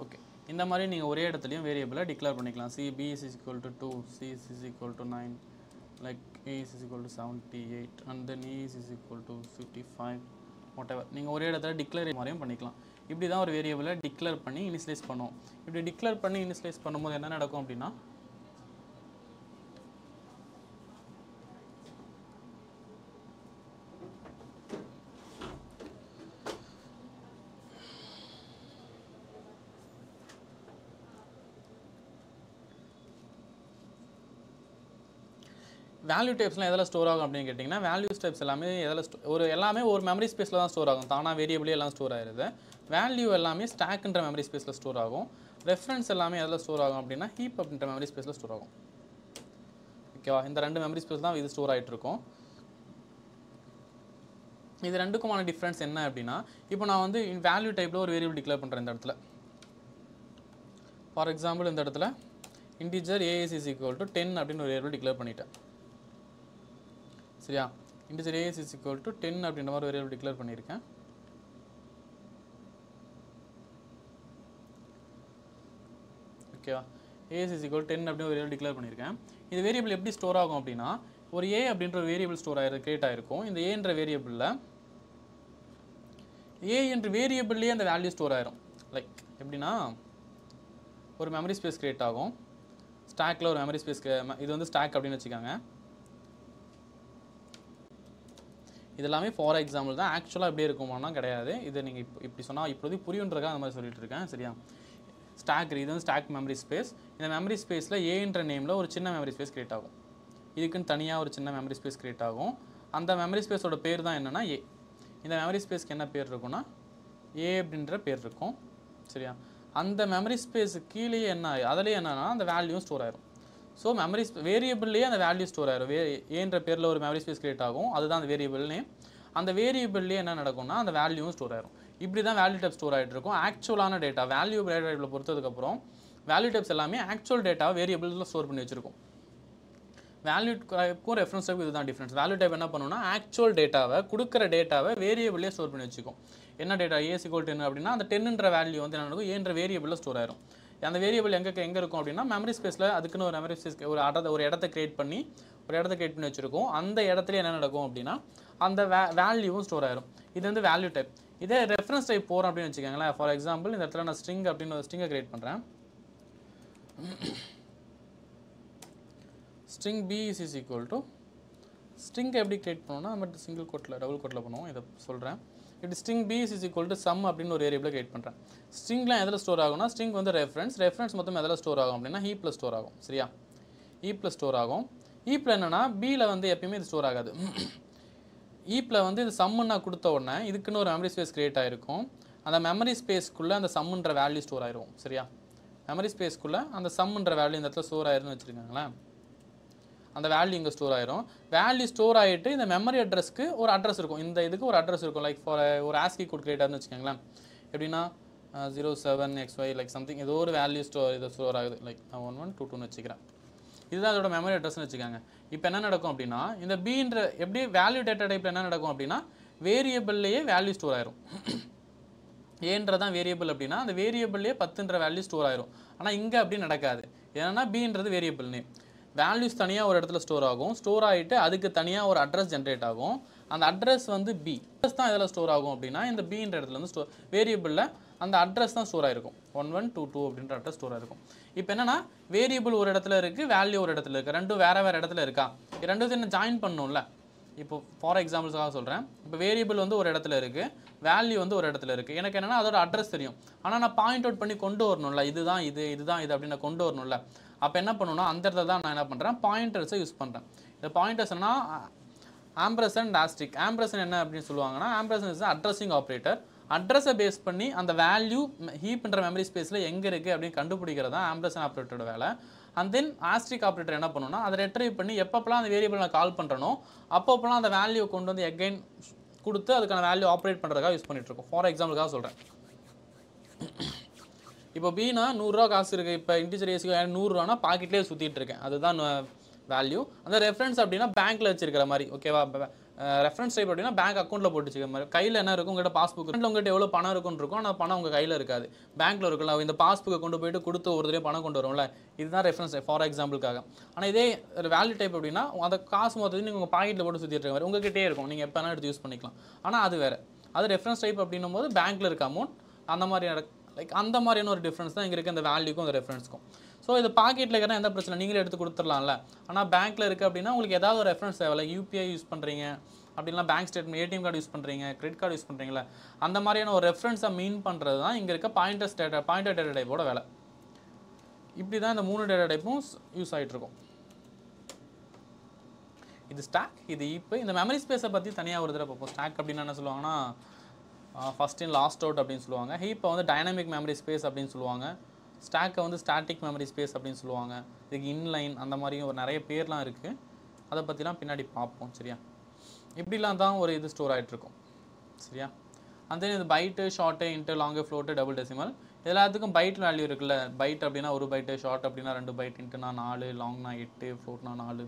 ஓகே, இந்த மாதிரி நீங்கள் ஒரே இடத்துலையும் வேரியபிளை டிக்ளேர் பண்ணிக்கலாம். B is equal to 2, C is equal to 9, like A is equal to 78 and then E is equal to 55 whatever. நீங்கள் ஒரே இடத்துல டிக்ளேர் மாதிரியும் பண்ணிக்கலாம். இப்படி தான் ஒரு வேரியபிளை டிக்ளேர் பண்ணி இனிஷியலைஸ் பண்ணுவோம். இப்படி டிக்ளேர் பண்ணி இனிஷியலைஸ் பண்ணும்போது என்ன நடக்கும் அப்படின்னா வேல்யூ டைப்ஸ்லாம் எதில் ஸ்டோர் ஆகும் அப்படின்னு கேட்டிங்கன்னா வேல்யூஸ் டைப்ஸ் எல்லாமே எதில் எல்லாமே ஒரு மெமரி ஸ்பேஸில் தான் ஸ்டோர் ஆகும். தானாக வேரியபிளே எல்லாம் ஸ்டோர் ஆகிடுது. வேல்யூ எல்லாமே ஸ்டாக்ன்ற மெமரி ஸ்பேஸில் ஸ்டோர் ஆகும். ரெஃபரன்ஸ் எல்லாமே எதில் ஸ்டோர் ஆகும் அப்படின்னா ஹீப் அப்படின்ற மெமரி ஸ்பேஸில் ஸ்டோர் ஆகும். ஓகேவா? இந்த ரெண்டு மெமரி ஸ்பேஸ் தான் இது ஸ்டோர் ஆகிட்டு இருக்கும். இது ரெண்டுக்குமான டிஃப்ரென்ஸ் என்ன அப்படின்னா இப்போ நான் வந்து வேல்யூ டைப்பில் ஒரு வேரியபிள் டிக்ளேர் பண்ணுறேன். இந்த இடத்துல ஃபார் எக்ஸாம்பிள் இந்த இடத்துல integer AS is equal to 10 அப்படின்னு ஒரு வேரியபிள் டிக்ளேர் பண்ணிட்டேன். சரியா? Integer AS is equal to 10 அப்படின்ற மாதிரி வேரியபிள் டிக்ளேர் பண்ணியிருக்கேன். ஓகேவா? AS is equal to 10 அப்படின்னு ஒரு வேரியபிள் டிக்ளேர் பண்ணியிருக்கேன். இந்த வேரியபிள் எப்படி ஸ்டோர் ஆகும் அப்படின்னா ஒரு A அப்படின்ற ஒரு வேரியபிள் ஸ்டோர் கிரியேட் ஆகிருக்கும். இந்த A என்ற வேரியபிளில் A என்ற வேரியபிள்லேயே அந்த வேல்யூ ஸ்டோர் ஆயிரும். லைக் எப்படின்னா ஒரு மெமரி ஸ்பேஸ் கிரியேட் ஆகும். ஸ்டாக்கில் ஒரு மெமரி ஸ்பேஸ்க்கு இது வந்து ஸ்டாக் அப்படின்னு வச்சுக்காங்க. இதெல்லாமே ஃபார் எக்ஸாம்பிள் தான். ஆக்சுவலாக எப்படி இருக்குமானா கிடையாது. இதை நீங்கள் இப்படி சொன்னால் இப்போதைக்கு புரியுன்றக்காக அந்த மாதிரி சொல்லிட்டு இருக்கேன். சரியா? ஸ்டாக் இது வந்து ஸ்டாக் மெமரி ஸ்பேஸ். இந்த மெமரி ஸ்பேஸில் ஏன்ற நேமில் ஒரு சின்ன மெமரி ஸ்பேஸ் கிரியேட் ஆகும். இதுக்குன்னு தனியாக ஒரு சின்ன மெமரி ஸ்பேஸ் கிரியேட் ஆகும். அந்த மெமரி ஸ்பேஸோட பேர் தான் என்னென்னா A. இந்த மெமரி ஸ்பேஸ்க்கு என்ன பேர் இருக்குன்னா A அப்படின்ற பேர் இருக்கும். சரியா? அந்த மெமரி ஸ்பேஸுக்கு கீழே என்ன அதிலே என்னன்னா அந்த வேல்யூ ஸ்டோர் ஆயிரும். ஸோ மெமரி வேரியபிள்லேயே அந்த வேல்யூ ஸ்டோர் ஆயிரும். ஏன்ற பேரில் ஒரு மெமரி ஸ்பேஸ் கிரியேட் ஆகும். அதுதான் அந்த வேரியபிள் நேம். அந்த வேரியபிள்லேயே என்ன நடக்கும்னா அந்த வேல்யூவும் ஸ்டோர் ஆயிரும். இப்படி தான் வேல்யூ டைப் ஸ்டோர் ஆகிட்டு இருக்கும். ஆக்சுவலான டேட்டா வேல்யூ டேட்டா டைப்பில் பொறுத்ததுக்கப்புறம் வேல்யூ டைப்ஸ் எல்லாமே ஆக்சுவல் டேட்டாவை வேரியபிளில் ஸ்டோர் பண்ணி வச்சிருக்கும். வேல்யூ டைப்புக்கும் ரெஃபரன்ஸ் டைப்புக்கும் இதுதான் டிஃப்ரென்ஸ். வேல்யூ டைப் என்ன பண்ணுன்னா ஆக்சுவல் டேட்டாவை கொடுக்குற டேட்டாவை வேரியபிளே ஸ்டோர் பண்ணி வச்சுக்கும். என்ன data A is equal to 10 அப்படின்னா அந்த 10ன்ற வேல்யூ வந்து என்ன நடக்கும் ஏன்ற வேரியபிளில் ஸ்டோர் ஆயிரும். அந்த வேரியபிள் எங்கே இருக்கும் அப்படின்னா மெமரி ஸ்பேஸில் அதுக்குன்னு ஒரு மெமரி ஸ்பேஸ் ஒரு இடத்த கிரியேட் பண்ணி வச்சுருக்கோம். அந்த இடத்துல என்ன நடக்கும் அப்படின்னா அந்த வேல்யூவும் ஸ்டோர் ஆயிரும். இது வந்து வேல்யூ டைப். இதே ரெஃபரன்ஸ் டைப் போகிறோம் அப்படின்னு வச்சுக்கோங்களேன். ஃபார் எக்ஸாம்பிள் இந்த இடத்துல நான் ஸ்ட்ரிங் அப்படின்னு ஒரு ஸ்ட்ரிங்கை கிரியேட் பண்ணுறேன். string b is equal to string எப்படி கிரியேட் பண்ணோம்னா நம்ம சிங்கிள் கோட்டில் டபுள் கோட்டில் பண்ணுவோம். இதை சொல்கிறேன். இப்படி string b is equal to sum அப்படின்னு ஒரு வேரியபிளை கிரியேட் பண்ணுறேன். ஸ்ட்ரிங்லாம் எதில் ஸ்டோர் ஆகும்னா ஸ்ட்ரிங் வந்து ரெஃபரன்ஸ் மொத்தம் எதில் ஸ்டோர் ஆகும் அப்படின்னா ஹீப்பில் ஸ்டோர் ஆகும். சரியா? ஹீப்பில் ஸ்டோர் ஆகும். ஹீப்பில் என்னென்னா பியில் வந்து எப்பயுமே இது ஸ்டோர் ஆகாது. ஹீப்பில் வந்து இது சம்முன்னு நான் கொடுத்த உடனே இதுக்குன்னு ஒரு மெமரி ஸ்பேஸ் கிரியேட் ஆகிருக்கும். அந்த மெமரி ஸ்பேஸ்க்குள்ளே அந்த சம்முன்ற வேல்யூ ஸ்டோர் ஆயிரும். சரியா? மெமரி ஸ்பேஸ்க்குள்ளே அந்த சம்முன்ற வேல்யூ இந்த இடத்துல ஸ்டோர் ஆயிருன்னு வச்சுருக்காங்களேன். அந்த வேல்யூ இங்கே ஸ்டோர் ஆயிரும். வேல்யூ ஸ்டோர் ஆகிட்டு இந்த மெமரி அட்ரஸ்க்கு ஒரு அட்ரஸ் இருக்கும். இந்த இதுக்கு ஒரு அட்ரஸ் இருக்கும். லைக் ஃபார் ஒரு ஆஸ்கி கோட் கிரியேட்டர்னு வச்சுக்கோங்களேன். எப்படின்னா 07xy லைக் சம்திங் ஏதோ ஒரு வேல்யூ ஸ்டோர் ஆகுது. லைக் நான் 1122ன்னு வச்சுக்கிறேன். இதுதான் அதோட மெமரி அட்ரஸ்னு வச்சுக்காங்க. இப்போ என்ன நடக்கும் அப்படின்னா இந்த பீன்ற எப்படி வேல்யூ டேட்டா டைப்பில் என்ன நடக்கும் அப்படின்னா வேரியபிள்லேயே வேல்யூ ஸ்டோர் ஆயிரும். ஏன்றதான் வேரியபிள் அப்படின்னா அந்த வேரியபிள்லேயே 10ன்ற வேல்யூ ஸ்டோர் ஆயிரும். ஆனால் இங்கே அப்படி நடக்காது. ஏன்னா பீன்றது வேரியபிள் நேம். வேல்யூஸ் தனியாக ஒரு இடத்துல ஸ்டோர் ஆகும். ஸ்டோர் ஆகிட்டு அதுக்கு தனியாக ஒரு அட்ரஸ் ஜென்ரேட் ஆகும். அந்த அட்ரஸ் வந்து பி அட்ரஸ் தான் எதில் ஸ்டோர் ஆகும் அப்படின்னா இந்த பீன்ற இடத்துல வந்து வேரியபிளில் அந்த அட்ரஸ் தான் ஸ்டோர் ஆயிருக்கும். 1122 அப்படின்ற அட்ரஸ் ஸ்டோர் ஆயிருக்கும். இப்போ என்னன்னா வேரியபிள் ஒரு இடத்துல இருக்குது, வேல்யூ ஒரு இடத்துல இருக்குது. ரெண்டும் வேறு இடத்துல இருக்கா? ரெண்டுத்தையும் என்ன ஜாயின் பண்ணணும்ல. இப்போ ஃபார் எக்ஸாம்பிள்ஸாக சொல்கிறேன். இப்போ வேரியபிள் வந்து ஒரு இடத்துல இருக்குது, வேல்யூ வந்து ஒரு இடத்துல இருக்குது. எனக்கு என்னென்னா அதோட அட்ரஸ் தெரியும். ஆனால் நான் பாயிண்ட் அவுட் பண்ணி கொண்டு வரணும்ல. இதுதான் இது அப்படின்னு நான் கொண்டு வரணும்ல. அப்போ என்ன பண்ணணும்னா அந்த இடத்துல தான் நான் என்ன பண்ணுறேன் பாயிண்டர்ஸை யூஸ் பண்ணுறேன். இந்த பாயிண்டர்ஸ்னா ஆம்பர்சண்ட் ஆஸ்ட்ரிக். ஆம்பர்சண்ட் என்ன அப்படின்னு சொல்லுவாங்கன்னா ஆம்பர்சண்ட் இஸ் அட்ரஸிங் ஆப்ரேட்டர். அட்ரஸை பேஸ் பண்ணி அந்த வேல்யூ ஹீப்ன்ற மெமரி ஸ்பேஸில் எங்கே இருக்குது அப்படின்னு கண்டுபிடிக்கிறது தான் ஆம்பர்சண்ட் ஆப்ரேட்டரோட வேலை. அண்ட் தென் ஆஸ்ட்ரிக் ஆப்ரேட்டர் என்ன பண்ணணும்னா அதை ரெட்ரைவ் பண்ணி எப்பப்பெல்லாம் அந்த வேரியபிள் நான் கால் பண்ணுறனோ அப்பப்பெல்லாம் அந்த வேல்யூ கொண்டு வந்து எகைன் கொடுத்து அதுக்கான வேல்யூ ஆப்ரேட் பண்ணுறதுக்காக யூஸ் பண்ணிகிட்ருக்கோம். ஃபார் எக்ஸாம்பிளுக்காக சொல்கிறேன். இப்போ பீனா 100 ரூபா காசு இருக்குது. இப்போ இன்டிஜர் ஏசிக்கு 100 ரூபானா பாக்கெட்லேயே சுற்றிட்டு இருக்கேன். அதுதான் வேல்யூ. அந்த ரெஃபரன்ஸ் அப்படின்னா பேங்க்கில் வச்சிருக்கிற மாதிரி. ஓகேவா? ரெஃபரன்ஸ் டைப் அப்படின்னா பேங்க் அக்கௌண்ட்டில் போட்டு வச்சுக்கிற மாதிரி. கையில் என்ன இருக்கும்? உங்கள்கிட்ட பாஸ்புக் உங்கள்கிட்ட எவ்வளோ பணம் இருக்குன்னு இருக்கும். ஆனால் பணம் உங்கள் கையில் இருக்காது, பேங்க்கில் இருக்குல்ல. இந்த பாஸ்புக்கை கொண்டு போயிட்டு கொடுத்து ஒரு தடவை பணம் கொண்டு வரும்ல. இதுதான் ரெஃபரன்ஸ் டைப் ஃபார் எக்ஸாம்பிளுக்காக. ஆனால் இதே வேல்யூ டைப் அப்படின்னா அந்த காசு மொத்தத்தையும் நீங்கள் உங்கள் பாக்கெட்டில் போட்டு சுற்றிட்டு இருக்க மாதிரி உங்கள்கிட்டே இருக்கும். நீங்கள் எப்போ எடுத்து யூஸ் பண்ணிக்கலாம். ஆனால் அது வேறு. அது ரெஃபரன்ஸ் டைப் அப்படின்னும் போது பேங்க்கில் இருக்க அமௌண்ட் அந்த மாதிரி லைக் அந்த மாதிரியான ஒரு டிஃப்ரென்ஸ் தான் இங்கே இருக்குது அந்த வேல்யூக்கும் அந்த ரெஃபரன்ஸ்க்கும். ஸோ இது பாக்கெட்டில் இருக்கிற எந்த பிரச்சனை நீங்களே எடுத்து கொடுத்துடலாம்ல. ஆனால் பேங்க்கில் இருக்குது அப்படின்னா உங்களுக்கு ஏதாவது ஒரு ரெஃபரன்ஸ் தேவை. லைக் யூபிஐ யூஸ் பண்ணுறீங்க அப்படின்னா bank statement, ATM card use பண்ணுறீங்க, கிரெடிட் கார்டு யூஸ் பண்ணுறீங்களா, அந்த மாதிரியான ஒரு ரெஃபரன்ஸை மீன் பண்ணுறது தான் இங்கே இருக்க பாயிண்டர் டேட்டா டைப்போட வேலை. இப்படி தான் இந்த 3 டேட்டா டைப்பும் யூஸ் ஆகிட்ருக்கும். இது ஸ்டாக், இது இப்போ இந்த மெமரி ஸ்பேஸை பற்றி தனியாக ஒரு தடவை பார்ப்போம். ஸ்டாக் அப்படின்னா என்ன சொல்லுவாங்கன்னா ஃபஸ்ட் இன் லாஸ்ட் அவுட் அப்படின்னு சொல்லுவாங்க. ஹீப்பை வந்து டைனமிக் மெமரி ஸ்பேஸ் அப்படின்னு சொல்லுவாங்க. ஸ்டாக்கை வந்து ஸ்டாட்டிக் மெமரி ஸ்பேஸ் அப்படின்னு சொல்லுவாங்க. இதுக்கு இன்லைன் அந்த மாதிரியும் ஒரு நிறைய பேர்லாம் இருக்குது. அதை பற்றிலாம் பின்னாடி பார்ப்போம். சரியா? இப்படிலாம் தான் ஒரு இது ஸ்டோர் ஆகிட்ருக்கும். சரியா? அந்த இது byte, short, int, long, float, double decimal எல்லாத்துக்கும் பைட் வேல்யூ இருக்குல்ல. பைட் அப்படின்னா 1 பைட்டு, ஷார்ட் அப்படின்னா 2 பைட், இன்ட்டுனா 4, லாங்னா 8, ஃப்ளோட்னா 4,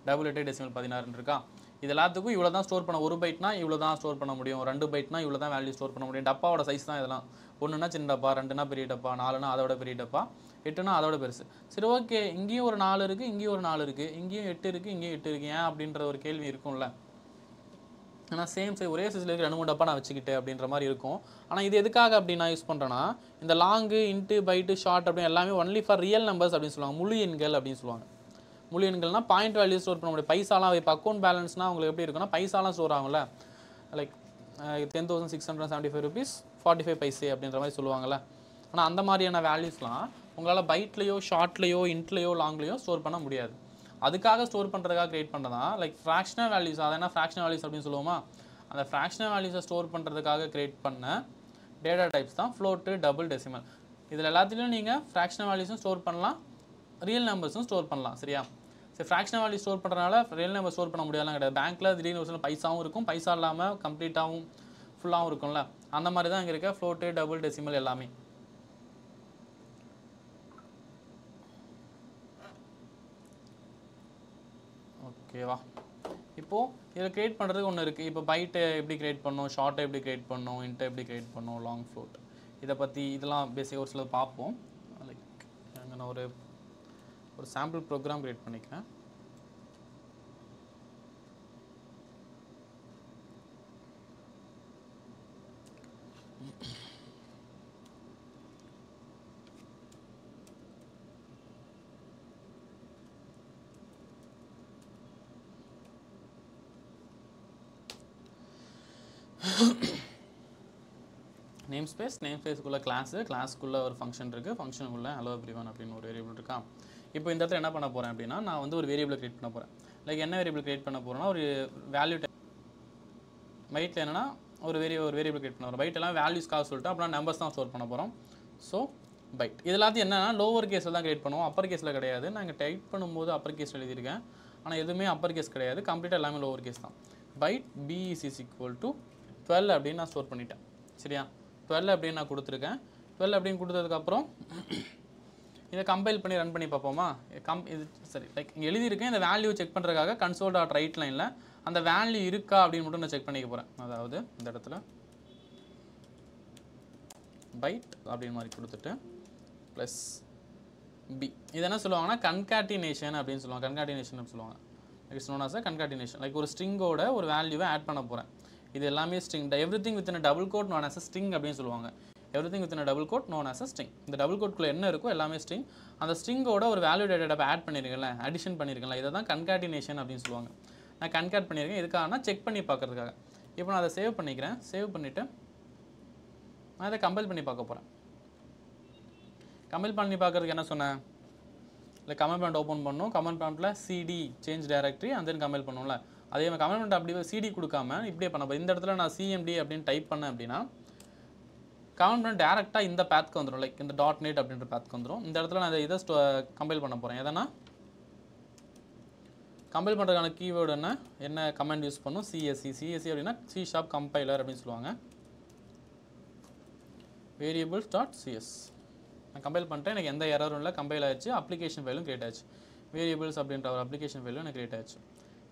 டபுள் 8 டெசிமல் 16 இருக்கா. இது எல்லாத்துக்கும் இவ்வளோ தான் ஸ்டோர் பண்ண. 1 பைட்னா இவ்வளோ தான் ஸ்டோர் பண்ண முடியும். 2 பைட்னா இவ்வளோ தான் வேல்யூ ஸ்டோர் பண்ண முடியும். டப்பாவோட சைஸ் தான் இதெல்லாம். 1னா சின்ன டப்பா, 2னா பெரிய டப்பா, 4னா அதோட பெரிய டப்பா, 8னா அதோட பெருசு. சரி, ஓகே, இங்கேயும் ஒரு 4 இருக்குது, இங்கேயும் ஒரு 4 இருக்குது, இங்கேயும் 8 இருக்குது, இங்கேயும் 8 இருக்குது. ஏன் அப்படின்ற ஒரு கேள்வி இருக்கும்ல. ஆனால் சேம் சைஸ் ஒரே சைஸில் இருக்க 2-3 டப்பா நான் வச்சுக்கிட்டு அப்படின்ற மாதிரி இருக்கும். ஆனால் இது எதுக்காக அப்படி நான் யூஸ் பண்ணுறேன்னா இந்த லாங்கு, இன்ட்டு, பைட்டு, ஷார்ட் அப்படின்னு எல்லாமே ஒன்லி ஃபார் ரியல் நம்பர்ஸ் அப்படின்னு சொல்லுவாங்க. முழு எண்கள் அப்படின்னு சொல்லுவாங்க. முழு எண்கள்னா பாயிண்ட் வேல்யூ ஸ்டோர் பண்ண முடியும். பைசாலாம் இப்போ அக்கௌண்ட் பேலன்ஸ்னால் உங்களுக்கு எப்படி இருக்குன்னா பைசாலாம் ஸ்டோர் ஆகும்ல. லைக் 10,675 rupees 45 பைசே அப்படின்ற மாதிரி சொல்லுவாங்கள்ல. ஆனால் அந்த மாதிரியான வேல்யூஸ்லாம் உங்களால் பைட்லேயோ, ஷார்ட்லேயோ, இன்ட்லேயோ, லாங்லேயோ ஸ்டோர் பண்ண முடியாது. அதுக்காக ஸ்டோர் பண்ணுறதுக்காக க்ரியேட் பண்ணுறதா லைக் ஃப்ராக்ஷனல் வேல்யூஸ். அதை என்ன ஃப்ராக்ஷனல் வேல்யூஸ் அப்படின்னு சொல்லுவோமா. அந்த ஃப்ராக்ஷனல் வேல்யூஸை ஸ்டோர் பண்ணுறதுக்காக க்ரியேட் பண்ண டேட்டா டைப்ஸ் தான் ஃப்ளோட்டு, டபுள் டெசிமல். இதில் எல்லாத்துலேயும் நீங்கள் ஃப்ராக்ஷனல் வேல்யூஸும் ஸ்டோர் பண்ணலாம், ரியல் நம்பர்ஸும் ஸ்டோர் பண்ணலாம். சரியா? சரி, ஃப்ராக்ஷனல் வேல்யூ ஸ்டோர் பண்ணுறதுனால ரியல் நம்பர் ஸ்டோர் பண்ண முடியாதுலாம் கிடையாது. பேங்க்கில் திடீர்னு ஒரு சில பைசாவும் இருக்கும், பைசா இல்லாமல் கம்ப்ளீட்டாகவும் ஃபுல்லாகவும் இருக்கும்ல. அந்த மாதிரி தான் இங்கே இருக்க ஃப்ளோட்டு, டபுள் டெசிமல் எல்லாமே. ஓகேவா? இப்போது இதில் க்ரியேட் பண்ணுறதுக்கு ஒன்று இருக்குது. இப்போ பைட்டை எப்படி க்ரியேட் பண்ணணும், ஷார்ட்டை எப்படி க்ரியேட் பண்ணணும், இன்ட்டை எப்படி க்ரியேட் பண்ணணும், லாங் ஃப்ளோட், இதை பற்றி இதெல்லாம் பேசிக் ஒரு சில பார்ப்போம். லைக் நான் ஒரு சாம்பிள் ப்ரோக்ராம் க்ரியேட் பண்ணிக்கிறேன். நேம் ஸ்பேஸ்க்குள்ளே கிளாஸுக்குள்ளே ஒரு ஃபங்க்ஷன் இருக்குது, ஃபங்க்ஷனுக்குள்ளே ஹலோ எவ்ரிவன் அப்படின்னு ஒரு வேரியபிள் இருக்கா. இப்போ இந்த இடத்துல என்ன பண்ண போகிறேன் அப்படின்னா, நான் வந்து ஒரு வேரியபிள் கிரியேட் பண்ண போகிறேன். லைக் என்ன வேரியபிள் கிரியேட் பண்ண போகிறேன்னா, ஒரு வேல்யூ பைட்டில் என்னன்னா ஒரு வேரியபிள் கிரியேட் பண்ண போகிறோம். பைட் எல்லாம் வேல்யூஸ்க்காக சொல்லிட்டு அப்புறம் நம்பர்ஸ் தான் ஸ்டோர் பண்ண போகிறோம். ஸோ பைட் இது எல்லாத்தையும் என்னன்னா லோவர் கேஸில் தான் கிரியேட் பண்ணுவோம், அப்பர் கேஸில் கிடையாது. நாங்கள் டைப் பண்ணும்போது அப்பர் கேஸ் எழுதியிருக்கேன், ஆனால் எதுவுமே அப்பர் கேஸ் கிடையாது, கம்ப்ளீட்டாக எல்லாமே லோவர் கேஸ் தான். Byte b is equal to 12 அப்படின்னு நான் ஸ்டோர் பண்ணிட்டேன். சரியா, 12 அப்படின்னு நான் கொடுத்துருக்கேன். 12 அப்படின்னு கொடுத்ததுக்கப்புறம் இதை கம்பைல் பண்ணி ரன் பண்ணி பார்ப்போமா. இது சரி, லைக் இங்கே எழுதியிருக்கேன். இந்த வேல்யூ செக் பண்ணுறதுக்காக கன்சோல் டாட் ரைட் லைனில் அந்த வேல்யூ இருக்கா அப்படின்னு மட்டும் நான் செக் பண்ணிக்க போகிறேன். அதாவது இந்த இடத்துல பைட் அப்படின்னு மாதிரி கொடுத்துட்டு ப்ளஸ் பி. இது என்ன சொல்லுவாங்கன்னா கன்காட்டினேஷன் அப்படின்னு சொல்லுவாங்க. கன்காட்டினேஷன் அப்படின்னு சொல்லுவாங்க. It's known as a concatenation. Like ஒரு ஸ்ட்ரிங்கோட ஒரு வேல்யூவை ஆட் பண்ண போகிறேன். இது எல்லாமே string. Everything within double quote known as a string அப்படின்னு சொல்லுவாங்க. Everything within double quote known as a string. இந்த டபுள் கோட்குள்ளே என்ன இருக்கோ எல்லாமே ஸ்ட்ரிங். அந்த ஸ்ட்ரிங்கோட ஒரு வேல்யூ டேட்டா ஆட் பண்ணியிருக்கேன்ல, அடிஷன் பண்ணியிருக்கேன்ல, இதை தான் கன்காட்டினேஷன் அப்படின்னு சொல்லுவாங்க. நான் கன்காட் பண்ணியிருக்கேன் இதுக்காக செக் பண்ணி பார்க்கறதுக்காக. இப்போ நான் அதை சேவ் பண்ணிக்கிறேன். சேவ் பண்ணிவிட்டு நான் அதை கம்பைல் பண்ணி பார்க்க போகிறேன். கம்பைல் பண்ணி பார்க்குறதுக்கு என்ன சொன்னேன், இல்லை கமெண்ட் ப்ராம்ப்ட் ஓப்பன் பண்ணணும். கமெண்ட் ப்ராம்ப்ட்டில் CD change directory and then compile பண்ணணும்ல. அதே மாதிரி கமெண்ட் ப்ராம்ப்ட் அப்படி சிடி கொடுக்காம இப்படியே பண்ண போகிறேன். இந்த இடத்துல நான் சிஎம்டி அப்படின்னு டைப் பண்ணேன் அப்படின்னா கமெண்ட் ப்ராம்ப்ட் டேரெக்டாக இந்த பேத்துக்கு வந்துடும். லைக் இந்த .net அப்படின்ற பேத்துக்கு வந்துடும். இந்த இடத்துல நான் இதை கம்பைல் பண்ண போகிறேன். எதனா கம்பைல் பண்ணுறதுக்கான கீவேர்டு என்ன கமெண்ட் யூஸ் பண்ணும், சிஎஸ்சி அப்படின்னா C# கம்பைலர் அப்படின்னு சொல்லுவாங்க. variables.cs நான் கம்பைல் பண்ணிட்டேன். எனக்கு எந்த எரரும் இல்லை, கம்பைல் ஆயிடுச்சு. அப்ளிகேஷன் ஃபைலும் கிரியேட் ஆயிடுச்சு. வேரியபிள்ஸ் அப்படின்ற ஒரு அப்ளிகேஷன் ஃபைலும் எனக்கு கிரியேட் ஆயிடுச்சு.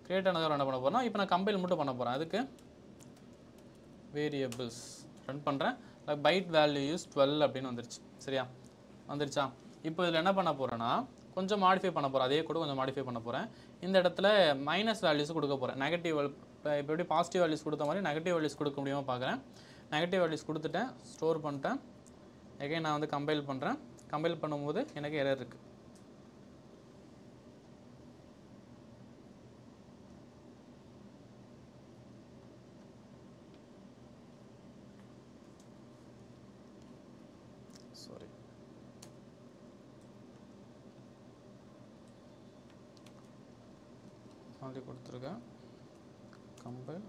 கிரியேட் ஆனதாக என்ன பண்ண போகிறேன்னா, இப்போ நான் கம்பைல் மட்டும் பண்ண போகிறேன். அதுக்கு வேரியபிள்ஸ் ரன் பண்ணுறேன். பைட் வேல்யூ யூஸ் 12 அப்படின்னு வந்துருச்சு. சரியா, வந்துருச்சா. இப்போ இதில் என்ன பண்ண போகிறேன்னா கொஞ்சம் மாடிஃபை பண்ண போகிறேன். அதே கூட கொஞ்சம் மாடிஃபை பண்ண போகிறேன். இந்த இடத்துல மைனஸ் வேல்யூஸ் கொடுக்க போகிறேன். நெகட்டிவ் இப்போ எப்படி பாசிட்டிவ் வேல்யூஸ் கொடுத்த மாதிரி நெகட்டிவ் வேல்யூஸ் கொடுக்க முடியுமா பார்க்குறேன். நெகட்டிவ் வேல்யூஸ் கொடுத்துட்டேன், ஸ்டோர் பண்ணிட்டேன். எகைன் நான் வந்து கம்பைல் பண்ணுறேன். கம்பைல் பண்ணும்போது எனக்கு எரர் இருக்குது. சாரி, மாதிரி கொடுத்துருக்கேன். கம்பைல்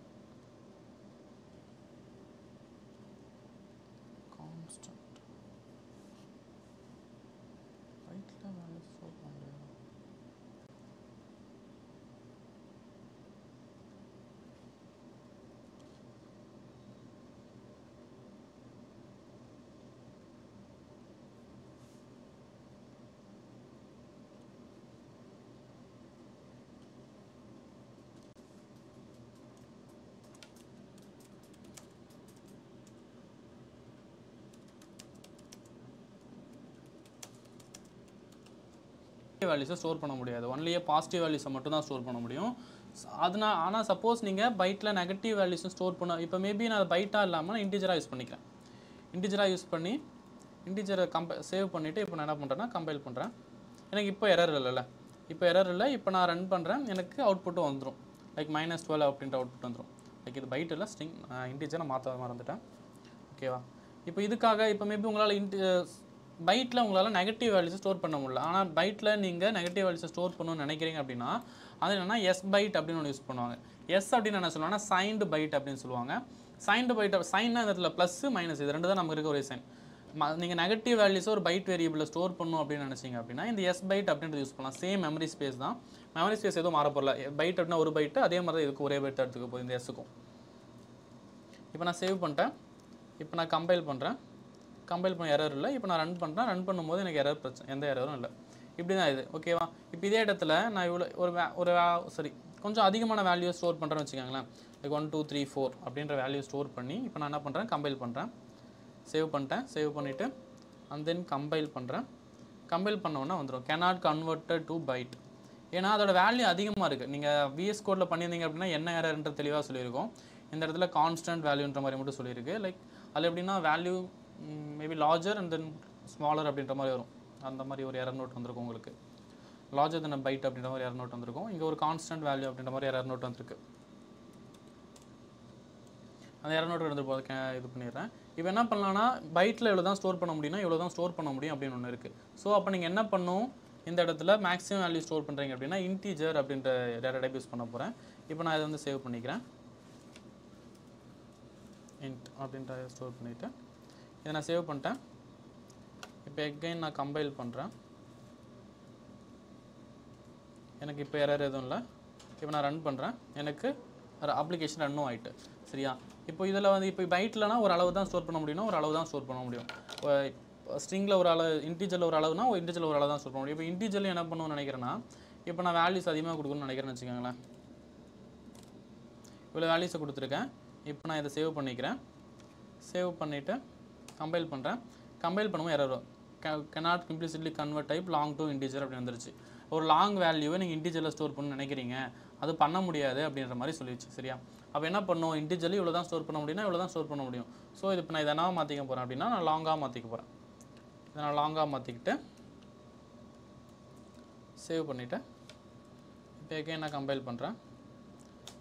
கான்ஸ்டன்ட் ரைட்டில் வேல்யூ ஸ்டோர் பண்ண முடியாது. வேல்யூஸை ஸ்டோர் பண்ண முடியாது. ஒன்லியே பாசிட்டிவ் வேல்யூஸை மட்டும் தான் ஸ்டோர் பண்ண முடியும். அதனால் ஆனால் சப்போஸ் நீங்கள் பைட்டில் நெகட்டிவ் வேல்யூஸும் ஸ்டோர் பண்ண, இப்போ மேபி நான் பைட்டாக இல்லாமல் நான் இன்டிஜராக யூஸ் பண்ணிக்கிறேன். இன்டிஜராக யூஸ் பண்ணி இன்டிஜரை சேவ் பண்ணிவிட்டு இப்போ நான் என்ன பண்ணுறேன்னா கம்பைல் பண்ணுறேன். எனக்கு இப்போ எரர் இல்லைல்ல, இப்போ எரர் இல்லை. இப்போ நான் ரன் பண்ணுறேன், எனக்கு அவுட்புட்டும் வந்துடும். லைக் -12 அப்படின்ற அவுட்புட் வந்துடும். லைக் இது பைட் இல்லை ஸ்ட்ரிங், இன்டிஜரை மாற்ற மறந்துட்டேன். ஓகேவா. இப்போ இதுக்காக இப்போ மேபி உங்களால் பைட்டில் உங்களால் நெகட்டிவ் வேல்யூஸை ஸ்டோர் பண்ண முடியல. ஆனால் பைட்டில் நீங்கள் நெகட்டிவ் வேல்யூஸை ஸ்டோர் பண்ணணும்னு நினைக்கிறீங்க அப்படின்னா அது என்னென்னா எஸ் பைட் அப்படின்னு ஒன்று யூஸ் பண்ணுவாங்க. எஸ் அப்படின்னு என்ன சொல்லுவாங்கன்னா சைன்டு பைட் அப்படின்னு சொல்லுவாங்க. சைன்டு பைட், சைன்னா இந்த இடத்துல ப்ளஸ் மைனஸ் இது ரெண்டு தான் நமக்கு இருக்க ஒரு சைன். நீங்கள் நெகட்டிவ் வேல்யூஸை ஒரு பைட் வேரியபிளில் ஸ்டோர் பண்ணணும் அப்படின்னு நினச்சிங்க அப்படின்னா இந்த எஸ் பைட் அப்படின்றது யூஸ் பண்ணலாம். சேம் மெமரி ஸ்பேஸ் தான். மெமரி ஸ்பேஸ் எதுவும் மாற போகல. பைட் அப்படின்னா ஒரு பைட்டு, அதே மாதிரி தான் இதுக்கு ஒரே பைட் எடுத்துக்க போகுது இந்த எஸ்ஸுக்கும். இப்போ நான் சேவ் பண்ணிட்டேன். இப்போ நான் கம்பைல் பண்ணுறேன். கம்பைல் பண்ண எரர் இல்லை. இப்போ நான் ரன் பண்ணுறேன். ரன் பண்ணும்போது எனக்கு எரர் பிரச்சனை, எந்த எரரும் இல்லை. இப்படி தான் இது. ஓகேவா. இப்போ இதே இடத்துல நான் இவ்வளோ ஒரு சரி கொஞ்சம் அதிகமான வேல்யூ ஸ்டோர் பண்ணுறேன்னு வச்சுக்கோங்களேன். லைக் 1 2 3 4 அப்படின்ற வேல்யூ ஸ்டோர் பண்ணி இப்போ நான் என்ன பண்ணுறேன், கம்பைல் பண்ணுறேன். சேவ் பண்ணிட்டேன். சேவ் பண்ணிவிட்டு அண்ட் தென் கம்பைல் பண்ணுறேன். கம்பைல் பண்ணோன்னா வந்துடும் cannot converted to byte. ஏன்னா அதோட வேல்யூ அதிகமாக இருக்குது. நீங்கள் விஎஸ் கோடில் பண்ணியிருந்தீங்க அப்படின்னா என்ன எரர்ன்ற தெளிவாக சொல்லியிருக்கோம். இந்த இடத்துல கான்ஸ்டன்ட் வேல்யூன்ற மாதிரி மட்டும் சொல்லியிருக்கு. லைக் அதில் எப்படின்னா value maybe larger and then smaller அப்படின்ற மாதிரி வரும். அந்த மாதிரி ஒரு எரர் நோட் வந்திருக்கும் உங்களுக்கு. லார்ஜர் தென் பைட் அப்படின்ற மாதிரி எரர் நோட் வந்திருக்கும். இங்கே ஒரு கான்ஸ்டன்ட் வேல்யூ அப்படின்ற மாதிரி எரர் நோட் வந்திருக்கு. அந்த எரர் நோட் எடுத்து இது பண்ணிடுறேன். இப்போ என்ன பண்ணலாம்னா பைட்டில் இவ்வளோ தான் ஸ்டோர் பண்ண முடியும்னா இவ்வளோ தான் ஸ்டோர் பண்ண முடியும் அப்படின்னு ஒன்று இருக்குது. ஸோ அப்போ நீங்கள் என்ன பண்ணணும், இந்த இடத்துல மேக்ஸிமம் வேல்யூ ஸ்டோர் பண்ணுறீங்க அப்படின்னா இன்டீஜர் அப்படின்ற டேட்டா டைப் யூஸ் பண்ண போகிறேன். இப்போ நான் இதை வந்து சேவ் பண்ணிக்கிறேன். இன்ட் அப்படின்ற ஸ்டோர் பண்ணிவிட்டு இதை நான் சேவ் பண்ணிட்டேன். இப்போ எகைன் நான் கம்பைல் பண்ணுறேன். எனக்கு இப்போ எரர் எதுவும் இல்லை. இப்போ நான் ரன் பண்ணுறேன். எனக்கு அப்ளிகேஷன் ரன்னும் ஆகிட்டு. சரியா? இப்போ இதில் வந்து இப்போ பைட்லனா ஒரு அளவு தான் ஸ்டோர் பண்ண முடியும்னா ஒரு அளவு தான் ஸ்டோர் பண்ண முடியும். ஸ்ட்ரிங்கில் ஒரு அளவு, இன்டீஜரில் ஒரு அளவுனா இன்டீஜரில் ஒரு அளவு தான் ஸ்டோர் பண்ண முடியும். இப்போ இன்டீஜரில் என்ன பண்ணணும்னு நினைக்கிறேன்னா, இப்போ நான் வேல்யூஸ் அதிகமாக கொடுக்கணும்னு நினைக்கிறேன்னு வச்சுக்கோங்களேன். இவ்வளோ வேல்யூஸை கொடுத்துருக்கேன். இப்போ நான் இதை சேவ் பண்ணிக்கிறேன். சேவ் பண்ணிவிட்டு கம்பைல் பண்ணுறேன். கம்பைல் பண்ணும்போது எரர் வரும். cannot implicitly convert type long to integer அப்படி வந்துருச்சு. ஒரு லாங் வேல்யூவை நீங்கள் இன்டீஜரில் ஸ்டோர் பண்ணணும்னு நினைக்கிறீங்க, அது பண்ண முடியாது அப்படின்ற மாதிரி சொல்லிடுச்சு. சரியா? அப்போ என்ன பண்ணணும், இன்டீஜரில் இவ்வளோ தான் ஸ்டோர் பண்ண முடியும்னா இவ்வளோ தான் ஸ்டோர் பண்ண முடியும். ஸோ இது இப்போ நான் இதை என்ன மாற்றிக்க போகிறேன் அப்படின்னா நான் லாங்காக மாற்றிக்க போகிறேன். இதை நான் லாங்காக மாற்றிக்கிட்டு சேவ் பண்ணிவிட்டு இப்போ எகைன் நான் கம்பைல் பண்ணுறேன்.